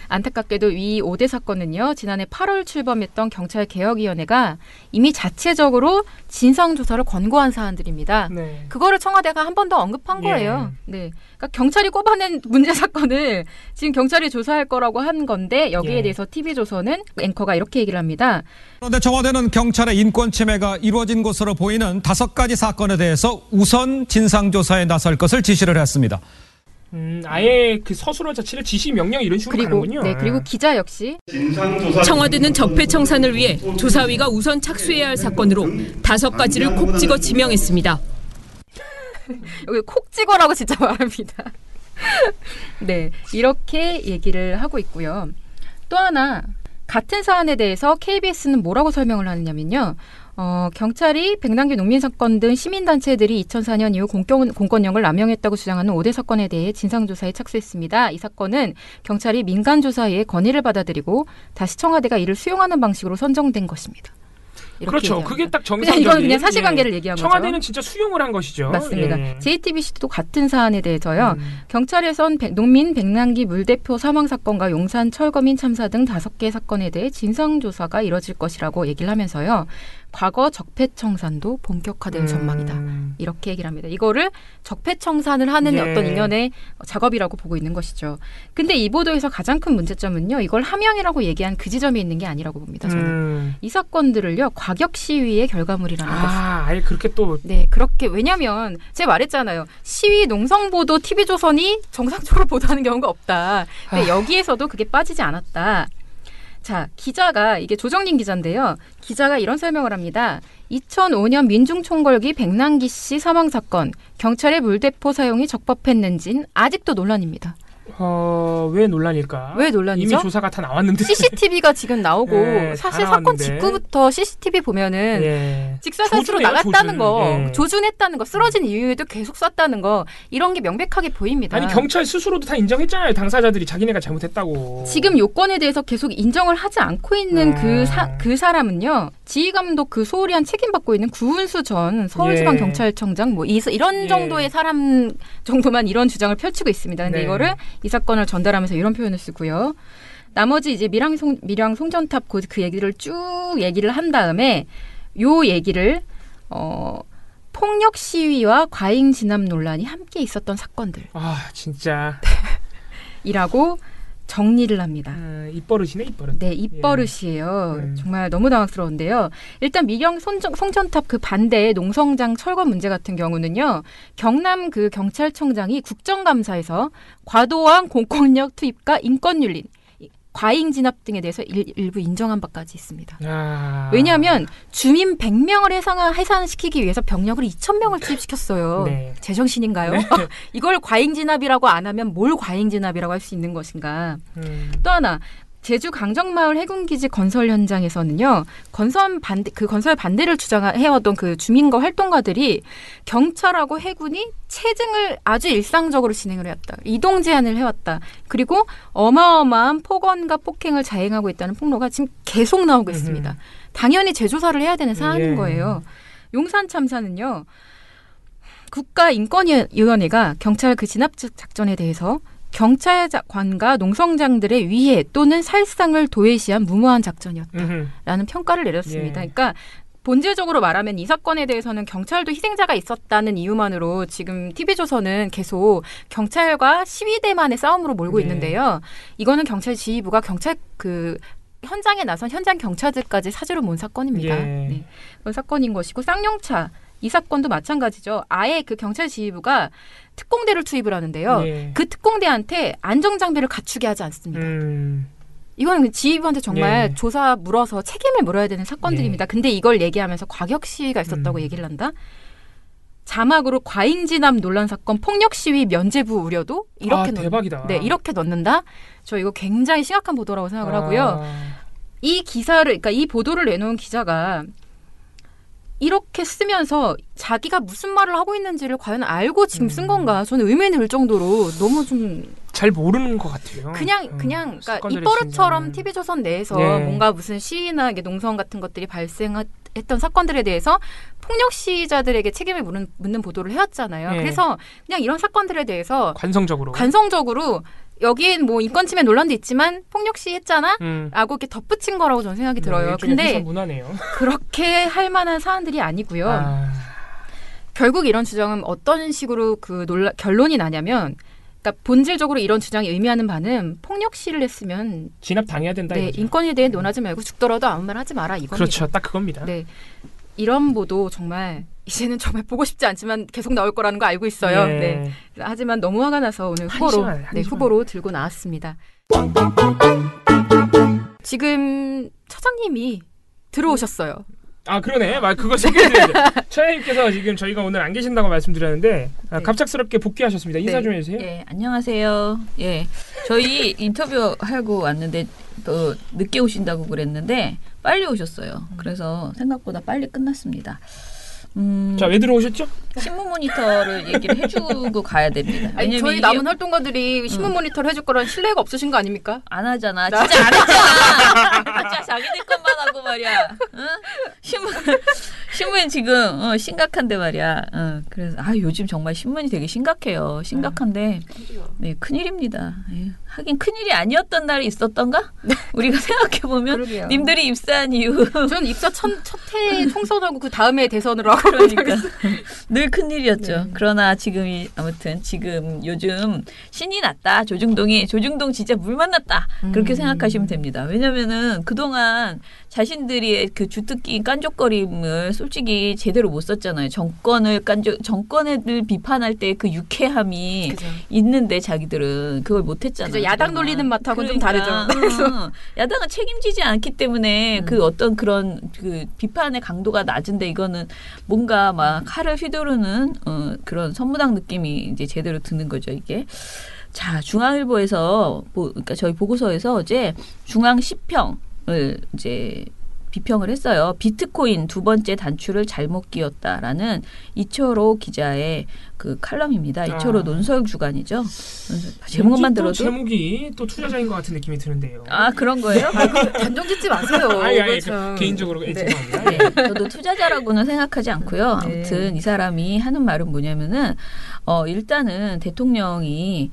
안타깝게도 이 5대 사건은요. 지난해 8월 출범했던 경찰개혁위원회가 이미 자체적으로 진상조사를 권고한 사안들입니다. 네. 그거를 청와대가 한 번 더 언급한 거예요. 네. 그러니까 경찰이 꼽아낸 문제 사건을 지금 경찰이 조사할 거라고 한 건데 여기에 대해서 TV조선은 앵커가 이렇게 얘기를 합니다. 그런데 청와대는 경찰의 인권 침해가 이루어진 것으로 보이는 5가지 사건에 대해서 우선 진상조사에 나설 것을 지시를 했습니다. 아예 그 서술어 자체를 지시 명령 이런 식으로 가는군요. 네, 그리고 기자 역시 청와대는 적폐청산을 위해 조사위가 우선 착수해야 할 사건으로 5가지를 콕 찍어 지명했습니다. 여기 콕 찍어라고 진짜 말합니다. 네, 이렇게 얘기를 하고 있고요. 또 하나 같은 사안에 대해서 KBS는 뭐라고 설명을 하느냐면요. 경찰이 백남기 농민 사건 등 시민단체들이 2004년 이후 공권력을 남용했다고 주장하는 5대 사건에 대해 진상조사에 착수했습니다. 이 사건은 경찰이 민간조사에 건의를 받아들이고 다시 청와대가 이를 수용하는 방식으로 선정된 것입니다. 그렇죠. 얘기합니다. 그게 딱 정상적인. 이건 그냥 사실관계를 얘기한 거죠. 청와대는 진짜 수용을 한 것이죠. 맞습니다. 예. JTBC도 같은 사안에 대해서요. 경찰에선 농민 백남기 물대포 사망 사건과 용산 철거민 참사 등 5개 사건에 대해 진상조사가 이뤄질 것이라고 얘기를 하면서요. 과거 적폐청산도 본격화될 전망이다. 이렇게 얘기를 합니다. 이거를 적폐청산을 하는 어떤 일련의 작업이라고 보고 있는 것이죠. 근데 이 보도에서 가장 큰 문제점은요. 이걸 함영이라고 얘기한 그 지점이 있는 게 아니라고 봅니다. 저는. 이 사건들을요. 과격 시위의 결과물이라는 것입니다. 아예 그렇게 또. 네. 그렇게. 왜냐하면 제가 말했잖아요. 시위 농성보도 TV조선이 정상적으로 보도하는 경우가 없다. 근데 여기에서도 그게 빠지지 않았다. 자, 기자가 이게 조정린 기자인데요. 기자가 이런 설명을 합니다. 2005년 민중총궐기 백남기 씨 사망 사건, 경찰의 물대포 사용이 적법했는지는 아직도 논란입니다. 왜 논란일까? 왜 논란이죠? 이미 조사가 다 나왔는데. CCTV가 지금 나오고 네, 사실 사건 직후부터 CCTV 보면은 직사살수로 나갔다는 거, 조준했다는 거, 쓰러진 이후에도 계속 쐈다는 거 이런 게 명백하게 보입니다. 아니 경찰 스스로도 다 인정했잖아요. 당사자들이 자기네가 잘못했다고. 지금 요건에 대해서 계속 인정을 하지 않고 있는 그 사람은요. 지휘감독 그 소홀히한 책임받고 있는 구은수 전 서울지방경찰청장 뭐 이런 정도의 사람 정도만 이런 주장을 펼치고 있습니다. 근데 이거를 이 사건을 전달하면서 이런 표현을 쓰고요. 나머지 이제 밀양 송전탑 그 얘기를 쭉 얘기를 한 다음에 요 얘기를 폭력 시위와 과잉 진압 논란이 함께 있었던 사건들. 아 진짜. 이라고 정리를 합니다. 입버릇이네, 입버릇. 네, 입버릇이에요. 정말 너무 당황스러운데요. 일단 밀양 송전탑 그 반대의 농성장 철거 문제 같은 경우는요. 경남 그 경찰청장이 국정감사에서 과도한 공권력 투입과 인권윤리, 과잉 진압 등에 대해서 일부 인정한 바까지 있습니다. 왜냐하면 주민 100명을 해산시키기 위해서 병력을 2,000명을 투입시켰어요. 네. 제정신인가요? 네. 이걸 과잉 진압이라고 안 하면 뭘 과잉 진압이라고 할 수 있는 것인가? 또 하나. 제주 강정마을 해군기지 건설 현장에서는요, 건설 반대를 주장해왔던 그 주민과 활동가들이 경찰하고 해군이 체증을 아주 일상적으로 진행을 해왔다. 이동 제한을 해왔다. 그리고 어마어마한 폭언과 폭행을 자행하고 있다는 폭로가 지금 계속 나오고 있습니다. 당연히 재조사를 해야 되는 사안인 거예요. 용산 참사는요, 국가인권위원회가 경찰 그 진압 작전에 대해서 경찰관과 농성장들의 위해 또는 살상을 도외시한 무모한 작전이었다라는 평가를 내렸습니다. 그러니까 본질적으로 말하면 이 사건에 대해서는 경찰도 희생자가 있었다는 이유만으로 지금 TV조선은 계속 경찰과 시위대만의 싸움으로 몰고 있는데요. 이거는 경찰 지휘부가 경찰 그 현장에 나선 현장 경찰들까지 사주로 모은 사건입니다. 네. 그런 사건인 것이고 쌍용차 이 사건도 마찬가지죠. 아예 그 경찰 지휘부가 특공대를 투입을 하는데요. 그 특공대한테 안정장비를 갖추게 하지 않습니다. 이건 지휘부한테 정말 조사 물어서 책임을 물어야 되는 사건들입니다. 근데 이걸 얘기하면서 과격 시위가 있었다고 얘기를 한다? 자막으로 과잉 진압 논란 사건 폭력 시위 면죄부 우려도 이렇게 대박이다. 네, 이렇게 넣는다? 저 이거 굉장히 심각한 보도라고 생각을 하고요. 이 기사를, 그러니까 이 보도를 내놓은 기자가 이렇게 쓰면서 자기가 무슨 말을 하고 있는지를 과연 알고 지금 쓴 건가? 저는 의문이 들 정도로 너무 좀 잘 모르는 것 같아요. 그냥 그러니까 입버릇처럼 TV조선 내에서 뭔가 무슨 시위나 농성 같은 것들이 발생했던 사건들에 대해서 폭력 시위자들에게 책임을 묻는 보도를 해왔잖아요. 그래서 그냥 이런 사건들에 대해서 관성적으로 여기엔 뭐 인권 침해 논란도 있지만 폭력 시위했잖아? 라고 이렇게 덧붙인 거라고 저는 생각이 들어요. 근데 그렇게 할 만한 사안들이 아니고요. 결국 이런 주장은 어떤 식으로 결론이 나냐면 그러니까 본질적으로 이런 주장이 의미하는 바는 폭력 시위를 했으면 진압 당해야 된다. 네, 인권에 대해 논하지 말고 죽더라도 아무 말 하지 마라 이겁니다. 그렇죠. 딱 그겁니다. 네. 이런 보도 정말 이제는 정말 보고 싶지 않지만 계속 나올 거라는 거 알고 있어요. 네. 하지만 너무 화가 나서 오늘 후보로 들고 나왔습니다. 지금 처장님이 들어오셨어요. 아 그러네. 그거 소개해드려야 돼. 처장님께서 지금 저희가 오늘 안 계신다고 말씀드렸는데 갑작스럽게 복귀하셨습니다. 인사 좀 해주세요. 네, 안녕하세요. 예, 저희 인터뷰하고 왔는데 더 늦게 오신다고 그랬는데 빨리 오셨어요. 그래서 생각보다 빨리 끝났습니다. 자, 왜 들어오셨죠? 신문 모니터를 얘기를 해주고 가야 됩니다. 아니, 저희 남은 활동가들이 신문 모니터를 해줄 거란 신뢰가 없으신 거 아닙니까? 안 하잖아. 진짜 안 했잖아. 진짜 자기들 것만 하고 말이야. 응? 신문 지금 심각한데 말이야. 그래서 요즘 정말 신문이 되게 심각해요. 심각한데 네, 큰일입니다. 하긴 큰일이 아니었던 날이 있었던가? 우리가 생각해보면 님들이 입사한 이후 전 입사 첫 해 총선하고 그 다음에 대선으로 하고 그러니까 늘 큰일이었죠. 그러나 지금 요즘 신이 났다. 조중동 진짜 물 만났다. 그렇게 생각하시면 됩니다. 왜냐면은 그동안 자신들이 그 주특기 깐족거림을 솔직히 제대로 못 썼잖아요. 정권을 비판할 때 그 유쾌함이 그죠. 있는데 자기들은 그걸 못했잖아요. 야당 놀리는 맛하고는 좀 다르죠. 야당은 책임지지 않기 때문에 그 어떤 그런 그 비판의 강도가 낮은데 이거는 뭔가 막 칼을 휘두르는 그런 선무당 느낌이 이제 제대로 드는 거죠, 이게. 자, 중앙일보에서 그러니까 저희 보고서에서 어제 중앙 10평을 이제 비평을 했어요. 비트코인 두 번째 단추를 잘못 끼웠다라는 이철호 기자의 그 칼럼입니다. 이철호 논설 주간이죠. 제목만 들어도 제목이 또 투자자인 것 같은 느낌이 드는데요. 아, 그런 거예요? 단정 짓지 마세요. 그렇죠. 개인적으로 죄송합니다. 네, 저도 투자자라고는 생각하지 않고요. 아무튼 이 사람이 하는 말은 뭐냐면은 일단은 대통령이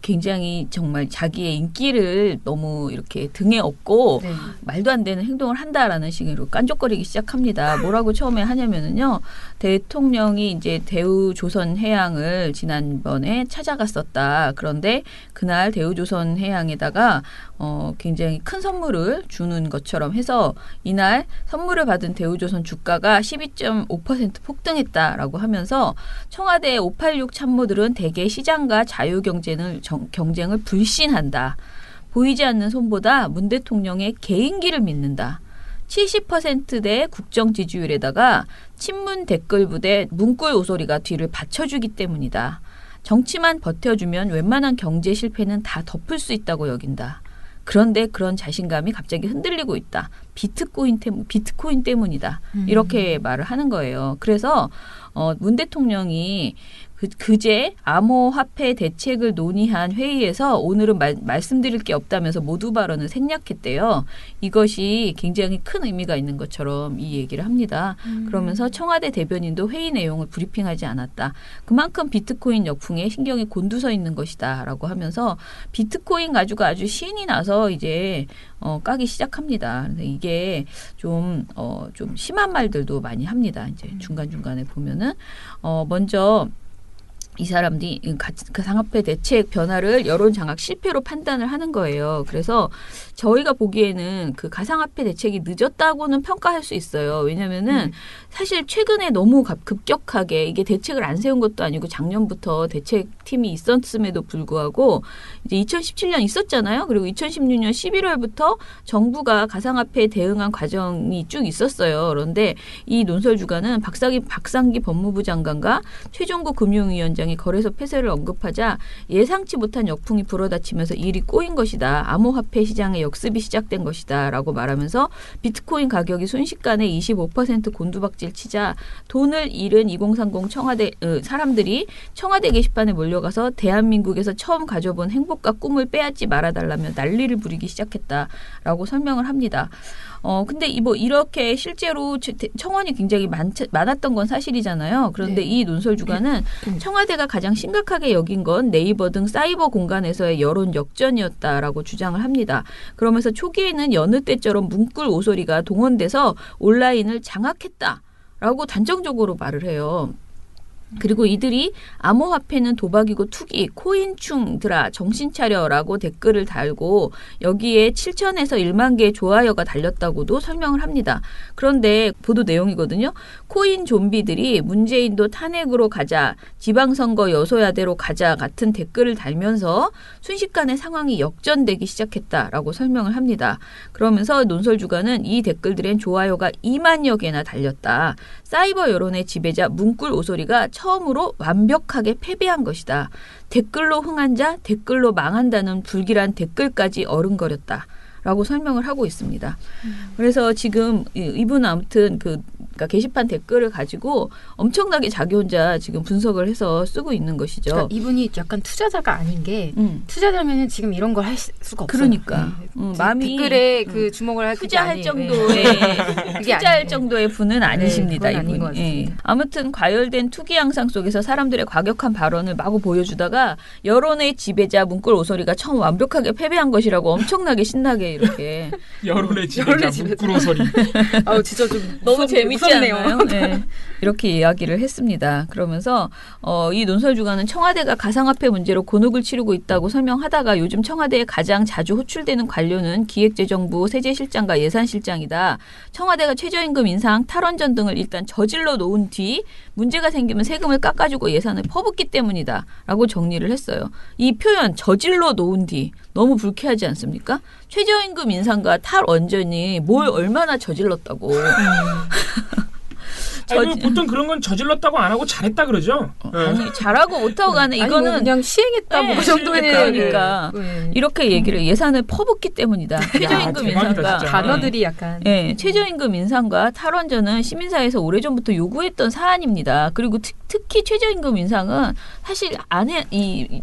굉장히 정말 자기의 인기를 너무 이렇게 등에 업고 말도 안 되는 행동을 한다라는 식으로 깐족거리기 시작합니다. 뭐라고 처음에 하냐면은요. 대통령이 이제 대우조선해양을 지난번에 찾아갔었다. 그런데 그날 대우조선해양에다가 굉장히 큰 선물을 주는 것처럼 해서 이날 선물을 받은 대우조선 주가가 12.5% 폭등했다라고 하면서 청와대 586 참모들은 대개 시장과 자유경쟁을 불신한다. 보이지 않는 손보다 문 대통령의 개인기를 믿는다. 70%대 국정 지지율에다가 친문 댓글 부대 문꿀 오소리가 뒤를 받쳐주기 때문이다. 정치만 버텨주면 웬만한 경제 실패는 다 덮을 수 있다고 여긴다. 그런데 그런 자신감이 갑자기 흔들리고 있다. 비트코인 때문이다. 이렇게 말을 하는 거예요. 그래서 문 대통령이 그제 암호화폐 대책을 논의한 회의에서 오늘은 말씀드릴 게 없다면서 모두 발언을 생략했대요. 이것이 굉장히 큰 의미가 있는 것처럼 이 얘기를 합니다. 그러면서 청와대 대변인도 회의 내용을 브리핑하지 않았다. 그만큼 비트코인 역풍에 신경이 곤두서 있는 것이다 라고 하면서 비트코인 가지고 아주 신이 나서 이제 까기 시작합니다. 그래서 이게 좀 심한 말들도 많이 합니다. 이제 중간중간에 보면은 먼저 이 사람들이 가상화폐 대책 변화를 여론 장악 실패로 판단을 하는 거예요. 그래서 저희가 보기에는 그 가상화폐 대책이 늦었다고는 평가할 수 있어요. 왜냐면은 사실 최근에 너무 급격하게 이게 대책을 안 세운 것도 아니고 작년부터 대책팀이 있었음에도 불구하고 이제 2017년 있었잖아요. 그리고 2016년 11월부터 정부가 가상화폐에 대응한 과정이 쭉 있었어요. 그런데 이 논설 주간은 박상기 법무부 장관과 최종구 금융위원장이 거래소 폐쇄를 언급하자 예상치 못한 역풍이 불어닥치면서 일이 꼬인 것이다. 암호화폐 시장의 역습이 시작된 것이다. 라고 말하면서 비트코인 가격이 순식간에 25% 곤두박질 치자 돈을 잃은 2030 청와대 사람들이 청와대 게시판에 몰려가서 대한민국에서 처음 가져본 행복과 꿈을 빼앗지 말아달라며 난리를 부리기 시작했다라고 설명을 합니다. 근데 이렇게 실제로 청원이 굉장히 많았던 건 사실이잖아요. 그런데 이 논설 주간은 청와대가 가장 심각하게 여긴 건 네이버 등 사이버 공간에서의 여론 역전이었다라고 주장을 합니다. 그러면서 초기에는 여느 때처럼 문꿀 오소리가 동원돼서 온라인을 장악했다라고 단정적으로 말을 해요. 그리고 이들이 암호화폐는 도박이고 투기, 코인충들아 정신 차려라고 댓글을 달고 여기에 7천에서 1만 개의 좋아요가 달렸다고도 설명을 합니다. 그런데 보도 내용이거든요. 코인 좀비들이 문재인도 탄핵으로 가자, 지방선거 여소야대로 가자 같은 댓글을 달면서 순식간에 상황이 역전되기 시작했다라고 설명을 합니다. 그러면서 논설 주간은 이 댓글들엔 좋아요가 2만여 개나 달렸다. 사이버 여론의 지배자 문꿀 오소리가 처음으로 완벽하게 패배한 것이다. 댓글로 흥한 자, 댓글로 망한다는 불길한 댓글까지 어른거렸다. 라고 설명을 하고 있습니다. 그래서 지금 이분 아무튼 그러니까 게시판 댓글을 가지고 엄청나게 자기 혼자 지금 분석을 해서 쓰고 있는 것이죠. 그러니까 이분이 약간 투자자가 아닌 게 투자자면은 지금 이런 걸 할 수가 없어요. 그러니까 마음이 댓글에 그 주목을 할 투자할 정도의 분은 아니십니다. 그건 아닌 것 같습니다. 아무튼 과열된 투기 양상 속에서 사람들의 과격한 발언을 마구 보여주다가 여론의 지배자 문골 오소리가 처음 완벽하게 패배한 것이라고 엄청나게 신나게 이렇게 여론의 지배자 문골 오소리. 아우 진짜 좀 너무 재밌지 무섭네요. 않나요? 네. 이렇게 이야기를 했습니다. 그러면서 이 논설주가는 청와대가 가상화폐 문제로 곤혹을 치르고 있다고 설명하다가 요즘 청와대에 가장 자주 호출되는 관료는 기획재정부 세제실장과 예산실장이다. 청와대가 최저임금 인상, 탈원전 등을 일단 저질러 놓은 뒤 문제가 생기면 세금을 깎아주고 예산을 퍼붓기 때문이다. 라고 정리를 했어요. 이 표현 저질러 놓은 뒤 너무 불쾌하지 않습니까? 최저임금 인상과 탈원전이 뭘 얼마나 저질렀다고. 아니, 보통 그런 건 저질렀다고 안 하고 잘했다 그러죠. 아니 잘하고 못하고 가는 이거는 뭐 그냥 시행했다 뭐 그 정도의 그러니까 이렇게 얘기를 예산을 퍼붓기 때문이다. 최저임금 인상과 단어들이 약간 최저임금 인상과 탈원전은 시민사회에서 오래전부터 요구했던 사안입니다. 그리고 특히 최저임금 인상은 사실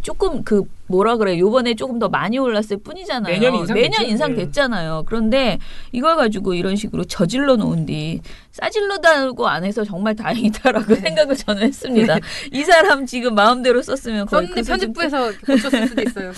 조금 뭐라 그래 요번에 조금 더 많이 올랐을 뿐이잖아요. 매년 인상됐잖아요. 그런데 이걸 가지고 이런 식으로 저질러 놓은 뒤 싸질러다고 안 해서 정말 다행이다라고 생각을 저는 했습니다. 이 사람 지금 마음대로 썼으면 거의 썼는데 편집부에서 고쳤을 수도 있어요.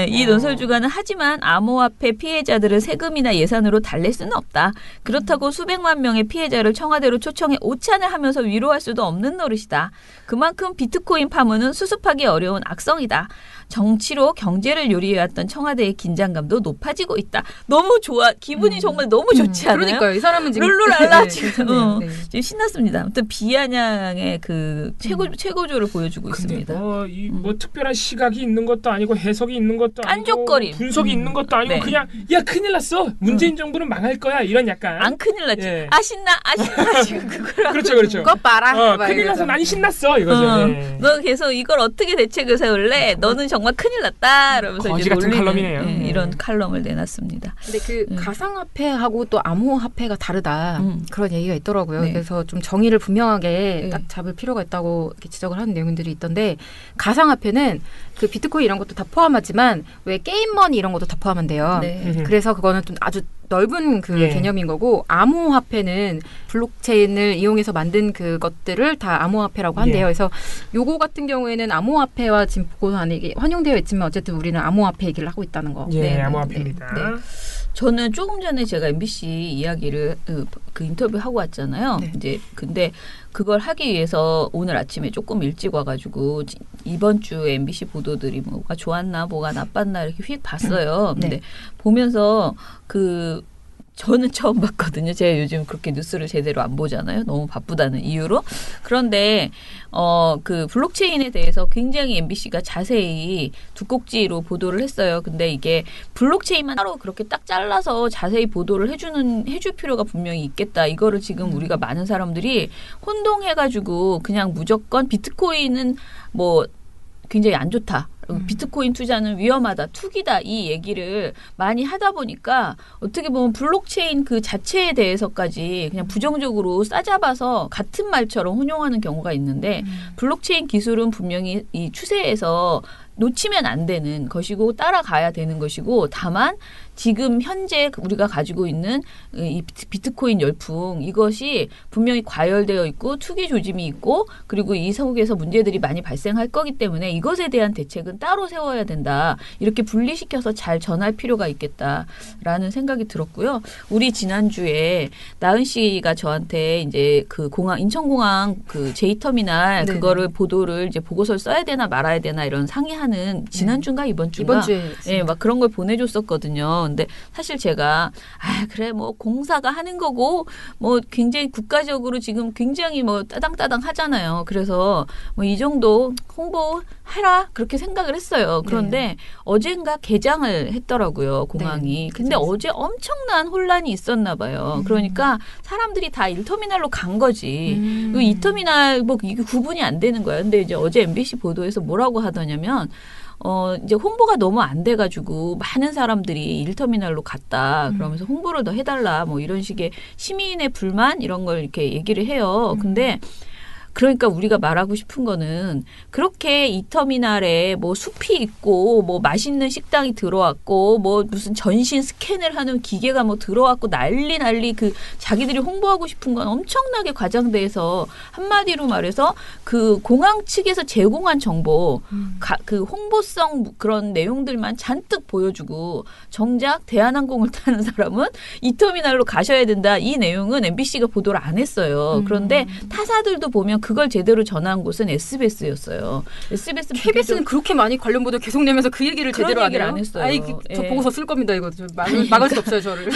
이 논설주가는 하지만 암호화폐 피해자들을 세금이나 예산으로 달랠 수는 없다. 그렇다고 수백만 명의 피해자를 청와대로 초청해 오찬을 하면서 위로할 수도 없는 노릇이다. 그만큼 비트코인 파문은 수습하기 어려운 악성이다. 정치로 경제를 요리해왔던 청와대의 긴장감도 높아지고 있다. 너무 좋아. 기분이 정말 너무 좋지 않아요? 그러니까요. 이 사람은 지금 룰루랄라 지금 지금 신났습니다. 아무튼 비아냥의 그 최고조를 보여주고 있습니다. 뭐 특별한 시각이 있는 것도 아니고 해석이 있는 것도 아니고 깐족거림. 분석이 있는 것도 아니고 그냥 야 큰일 났어. 문재인 정부는 망할 거야. 이런 약간 안 큰일 났지. 신나 지금 그걸 그렇죠. 그거 봐라. 큰일 나서 난 신났어 이거죠. 너 계속 이걸 어떻게 대책을 세울래? 너는 정말 큰일 났다. 이러면서 거지 이제 같은 놀리는 칼럼이네요. 이런 칼럼을 내놨습니다. 근데 그 가상화폐하고 또 암호화폐가 다르다 그런 얘기가 있더라고요. 그래서 좀 정의를 분명하게 딱 잡을 필요가 있다고 이렇게 지적을 하는 내용들이 있던데 가상화폐는 그 비트코인 이런 것도 다 포함하지만 왜 게임머니 이런 것도 다 포함한대요. 그래서 그거는 좀 아주 넓은 그 개념인 거고 암호화폐는 블록체인을 이용해서 만든 그것들을 다 암호화폐라고 한대요. 그래서 요거 같은 경우에는 암호화폐와 지금 고소안에 이게 환영되어 있지만 어쨌든 우리는 암호화폐 얘기를 하고 있다는 거. 암호화폐입니다. 저는 조금 전에 제가 MBC 이야기를 그 인터뷰 하고 왔잖아요. 이제 근데 그걸 하기 위해서 오늘 아침에 조금 일찍 와가지고 이번 주 MBC 보도들이 뭐가 좋았나 뭐가 나빴나 이렇게 휙 봤어요. 근데 보면서 저는 처음 봤거든요. 제가 요즘 그렇게 뉴스를 제대로 안 보잖아요. 너무 바쁘다는 이유로. 그런데 그 블록체인에 대해서 굉장히 MBC가 자세히 두 꼭지로 보도를 했어요. 근데 이게 블록체인만 따로 그렇게 딱 잘라서 자세히 보도를 해줄 필요가 분명히 있겠다. 이거를 지금 우리가 많은 사람들이 혼동해가지고 그냥 무조건 비트코인은 뭐 굉장히 안 좋다. 비트코인 투자는 위험하다, 투기다 이 얘기를 많이 하다 보니까 어떻게 보면 블록체인 그 자체에 대해서까지 그냥 부정적으로 싸잡아서 같은 말처럼 혼용하는 경우가 있는데 블록체인 기술은 분명히 이 추세에서 놓치면 안 되는 것이고 따라가야 되는 것이고 다만 지금 현재 우리가 가지고 있는 이 비트코인 열풍 이것이 분명히 과열되어 있고 투기 조짐이 있고 그리고 이 속에서 문제들이 많이 발생할 거기 때문에 이것에 대한 대책은 따로 세워야 된다. 이렇게 분리시켜서 잘 전할 필요가 있겠다라는 생각이 들었고요. 우리 지난주에 나은 씨가 저한테 이제 그 인천공항 그 J터미널 그거를 보도를 이제 보고서를 써야 되나 말아야 되나 이런 상의하는 지난주인가 이번 주에 막 그런 걸 보내줬었거든요. 근데 사실 제가 그래 뭐 공사가 하는 거고 뭐 굉장히 국가적으로 지금 굉장히 뭐 따당따당 하잖아요. 그래서 뭐 이 정도 홍보 해라 그렇게 생각을 했어요. 그런데 어젠가 개장을 했더라고요. 공항이. 근데 어제 엄청난 혼란이 있었나 봐요. 그러니까 사람들이 다 1터미널로 간 거지. 2터미널 뭐 이게 구분이 안 되는 거예요. 근데 이제 어제 MBC 보도에서 뭐라고 하더냐면 이제 홍보가 너무 안 돼가지고 많은 사람들이 1터미널로 갔다. 그러면서 홍보를 더 해달라. 뭐 이런 식의 시민의 불만 이런 걸 이렇게 얘기를 해요. 근데 그러니까 우리가 말하고 싶은 거는 그렇게 이 터미널에 뭐 숲이 있고 뭐 맛있는 식당이 들어왔고 뭐 무슨 전신 스캔을 하는 기계가 뭐 들어왔고 난리 그 자기들이 홍보하고 싶은 건 엄청나게 과장돼서 한마디로 말해서 그 공항 측에서 제공한 정보 그 홍보성 그런 내용들만 잔뜩 보여주고 정작 대한항공을 타는 사람은 이 터미널로 가셔야 된다. 이 내용은 MBC가 보도를 안 했어요. 그런데 타사들도 보면 그걸 제대로 전한 곳은 SBS였어요. KBS는 그렇게 많이 관련 보도 계속 내면서 그 얘기를 제대로 안 했어요. 아니, 저 보고서 쓸 겁니다. 이거 막을 수 없어요, 저를.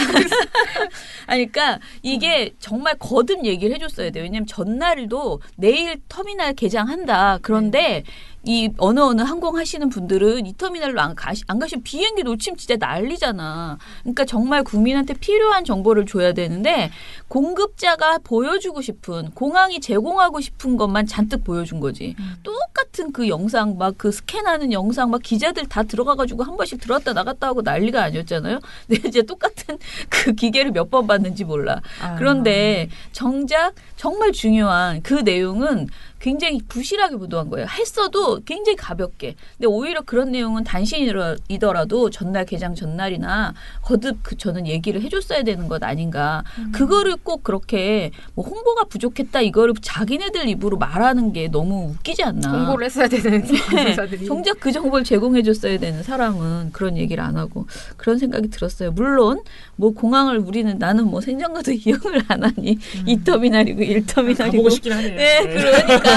아니, 그러니까 이게 정말 거듭 얘기를 해줬어야 돼요. 왜냐하면 전날도 내일 터미널 개장한다. 그런데 이 어느 항공 하시는 분들은 이 터미널로 안 가시면 비행기 놓치면 진짜 난리잖아. 그러니까 정말 국민한테 필요한 정보를 줘야 되는데 공급자가 보여주고 싶은 공항이 제공하고 싶은 것만 잔뜩 보여준 거지. 똑같은 그 영상 막 그 스캔하는 영상 막 기자들 다 들어가가지고 한 번씩 들어왔다 나갔다 하고 난리가 아니었잖아요. 근데 이제 똑같은 그 기계를 몇 번 봤는지 몰라. 그런데 정작 정말 중요한 그 내용은 굉장히 부실하게 보도한 거예요. 했어도 굉장히 가볍게. 근데 오히려 그런 내용은 단신이더라도 전날 개장 전날이나 거듭 저는 얘기를 해줬어야 되는 것 아닌가. 그거를 꼭 그렇게 뭐 홍보가 부족했다 이거를 자기네들 입으로 말하는 게 너무 웃기지 않나. 홍보를 했어야 되는 기자들이. 정작 그 정보를 제공해줬어야 되는 사람은 그런 얘기를 안 하고 그런 생각이 들었어요. 물론 뭐 공항을 나는 뭐 생전과도 이용을 안 하니 2터미널이고 1터미널이고. 가보고 싶긴 하네요. 네, 그러니까.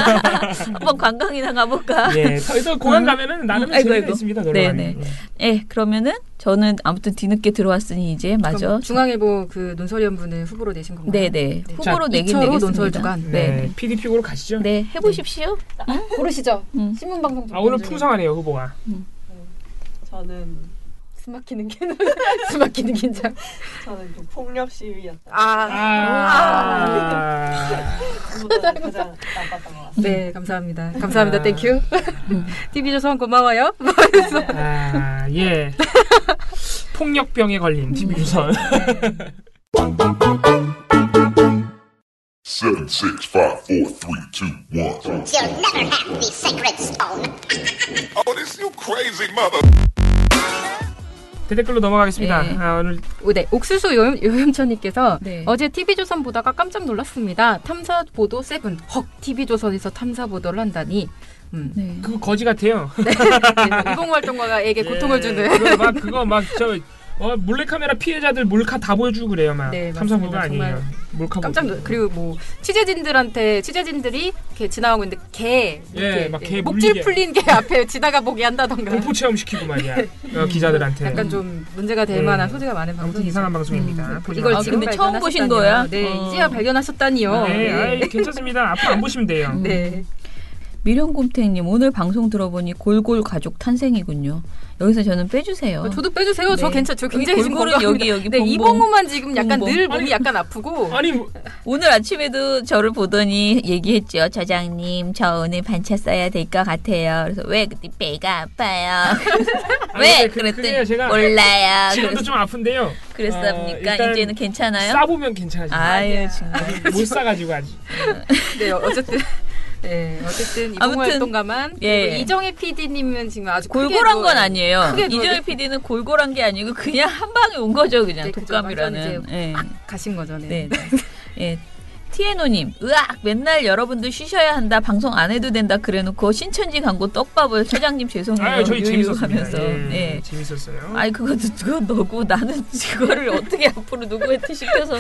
한번 관광이나 가볼까? 예, 또 공항 가면은 나름 재미가 있습니다. 네네. 예, 그러면은 저는 아무튼 뒤늦게 들어왔으니 이제 마저 중앙일보 그 논설위원 분을 후보로 내신 건가요? 네네. 후보로 내긴 내겠습니다. 논설주간. 네. PD픽으로 가시죠. 네, 해보십시오. 고르시죠. 신문방송. 오늘 풍성하네요 후보가. 저는 숨막히는 긴장. 저는 그 폭력 시위였다. 가장 나빴던 것 같습니다. 네, 감사합니다. 감사합니다. 땡큐. TV조선 고마워요. 예. 폭력병에 걸린 TV조선. 7, 6, 5, 4, 3, 2, 1. You'll never have the sacred stone. Oh, this you crazy mother. 댓글로 넘어가겠습니다. 네. 오늘 옥수수 요염천님께서 네. 어제 TV조선 보다가 깜짝 놀랐습니다. 탐사 보도 7. TV조선에서 탐사 보도를 한다니. 네. 그거 거지 같아요. 네. 이봉활동가에게 고통을 주는. 그거 막 몰래카메라 피해자들 몰카 다 보여주고 그래요. 막 네, 탐사보도 아니에요. 몰카 깜짝 그리고 뭐 취재진들이 이렇게 지나가고 있는데 개 목줄 풀린 개 앞에 지나가 보게 한다던가 공포 체험 시키고 말이야. 기자들한테 약간 좀 문제가 될 만한 소지가 많은 방송. 이상한 방송입니다. 이걸 지금 근데 처음 보신 거야? 네, 이제야 발견하셨다니요. 네. 괜찮습니다. 앞으로 안 보시면 돼요. 네. 미련곰탱님 오늘 방송 들어보니 골골 가족 탄생이군요. 여기서 저는 빼주세요. 저도 빼주세요. 네. 저 굉장히 골골은 여기 네, 이봉우만 지금 약간 늘 몸이 약간 아프고. 아니 오늘 아침에도 저를 보더니 얘기했죠. 저장님 저 오늘 반차 써야 될 것 같아요. 그래서 왜 그때 배가 아파요? 왜? 그랬더니 제가 몰라요. 지금도 좀 아픈데요. 그랬습니까? 이제는 괜찮아요? 싸보면 괜찮아지죠. 아유 정말 못 싸가지고 아직. 네 어쨌든 이봉활동가만 이정혜 PD님은 지금 아주 골골한 건 아니에요. 이정혜 PD는 골골한 게 아니고 그냥 한 방에 온 거죠. 그냥 네, 독감이라는. 가신 거죠. 네. 티에노님, 맨날 여러분들 쉬셔야 한다, 방송 안 해도 된다 그래놓고 신천지 광고 떡밥을 사장님 죄송해요. 저희 재밌었습니다. 네. 재밌었어요. 그거 너고 나는 이거를 어떻게 앞으로 누구한테 시켜서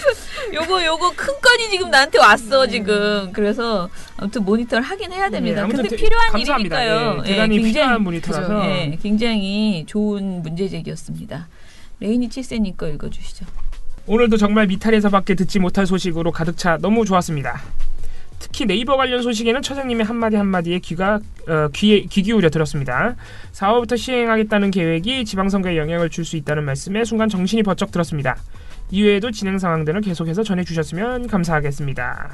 요거 큰 건이 지금 나한테 왔어 지금. 그래서 아무튼 모니터를 하긴 해야 됩니다. 근데 필요한 감사합니다. 일이니까요. 대단히 필요한 모니터라서. 굉장히 좋은 문제제기였습니다. 레이니 칠세님 거 읽어주시죠. 오늘도 정말 미탈에서밖에 듣지 못할 소식으로 가득 차 너무 좋았습니다. 특히 네이버 관련 소식에는 처장님의 한마디에 귀 기울여 들었습니다. 4월부터 시행하겠다는 계획이 지방선거에 영향을 줄 수 있다는 말씀에 순간 정신이 번쩍 들었습니다. 이외에도 진행 상황들을 계속해서 전해주셨으면 감사하겠습니다.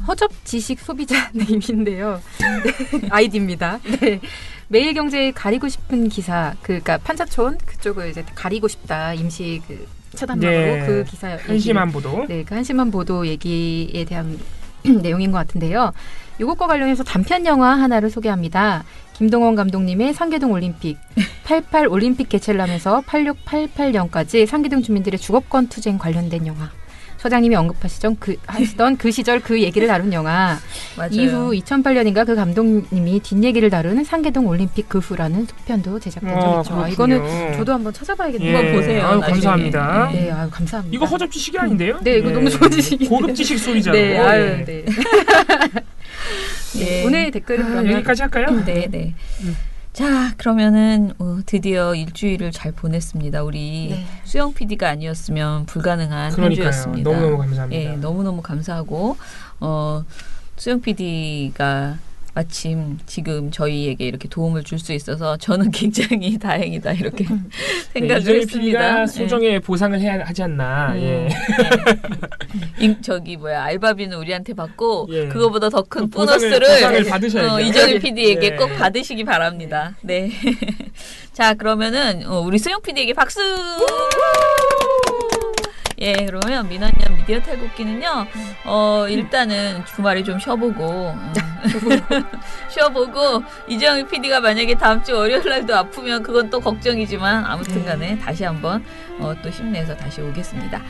허접 지식 소비자 네임인데요. 네, 아이디입니다. 네. 매일경제에 가리고 싶은 기사, 그러니까 판사촌 그쪽을 이제 가리고 싶다 임시 그 차단막으로 네. 그 기사 한심한 보도. 네, 그 한심한 보도 얘기에 대한 내용인 것 같은데요. 이것과 관련해서 단편 영화 하나를 소개합니다. 김동원 감독님의 상계동 올림픽 88 올림픽 개최를 하면서 8688년까지 상계동 주민들의 주거권 투쟁 관련된 영화. 소장님이 언급하시던 그 시절 그 얘기를 다룬 영화. 맞아요. 이후 2008년인가 그 감독님이 뒷얘기를 다루는 상계동 올림픽 그 후라는 속편도 제작된 적이 있죠. 그렇군요. 이거는 저도 한번 찾아봐야겠네요. 한번 보세요. 아유, 나중에. 감사합니다. 네, 아유, 감사합니다. 이거 허접 지식이 아닌데요? 네, 이거 너무 좋은 지식인데. 고급 지식 소리잖아요. 네, 아유, 네. 네. 오늘 댓글은 그러면 여기까지 할까요? 네, 네. 자, 그러면은 드디어 일주일을 잘 보냈습니다. 우리 네. 수영 PD가 아니었으면 불가능한 한 그러니까요. 주였습니다. 너무너무 감사합니다. 예, 너무너무 감사하고 수영 PD가 마침 지금 저희에게 이렇게 도움을 줄 수 있어서 저는 굉장히 다행이다 이렇게 생각을 이정희 했습니다. PD가 소정의 보상을 해야 하지 않나. 예. 저기 알바비는 우리한테 받고 예. 그거보다 더 큰 그 보상을 보너스를 받으셔야죠. 이정희 PD에게 예. 꼭 받으시기 바랍니다. 네. 자, 그러면은 우리 수영 PD에게 박수. 예, 그러면 민원년 미디어 탈곡기는요, 일단은 주말에 좀 쉬어보고, 이정희 PD가 만약에 다음 주 월요일 날도 아프면 그건 또 걱정이지만, 아무튼 간에 다시 한번, 또 힘내서 다시 오겠습니다.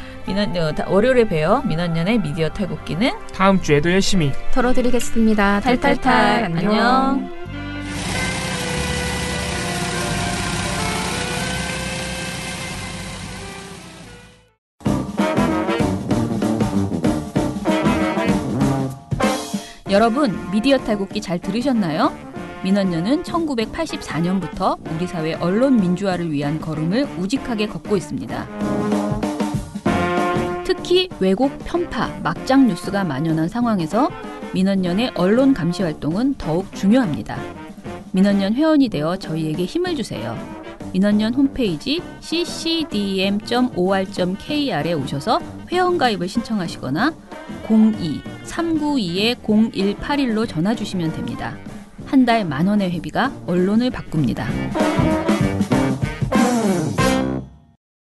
월요일에 봬요. 민원년의 미디어 탈곡기는 다음 주에도 열심히 털어드리겠습니다. 탈탈탈. 안녕. 여러분, 미디어 탈곡기 잘 들으셨나요? 민원년은 1984년부터 우리 사회 언론 민주화를 위한 걸음을 우직하게 걷고 있습니다. 특히 왜곡, 편파, 막장 뉴스가 만연한 상황에서 민원년의 언론 감시 활동은 더욱 중요합니다. 민원년 회원이 되어 저희에게 힘을 주세요. 민원년 홈페이지 ccdm.or.kr에 오셔서 회원가입을 신청하시거나 02-392-0181로 전화 주시면 됩니다. 한 달 10,000원의 회비가 언론을 바꿉니다.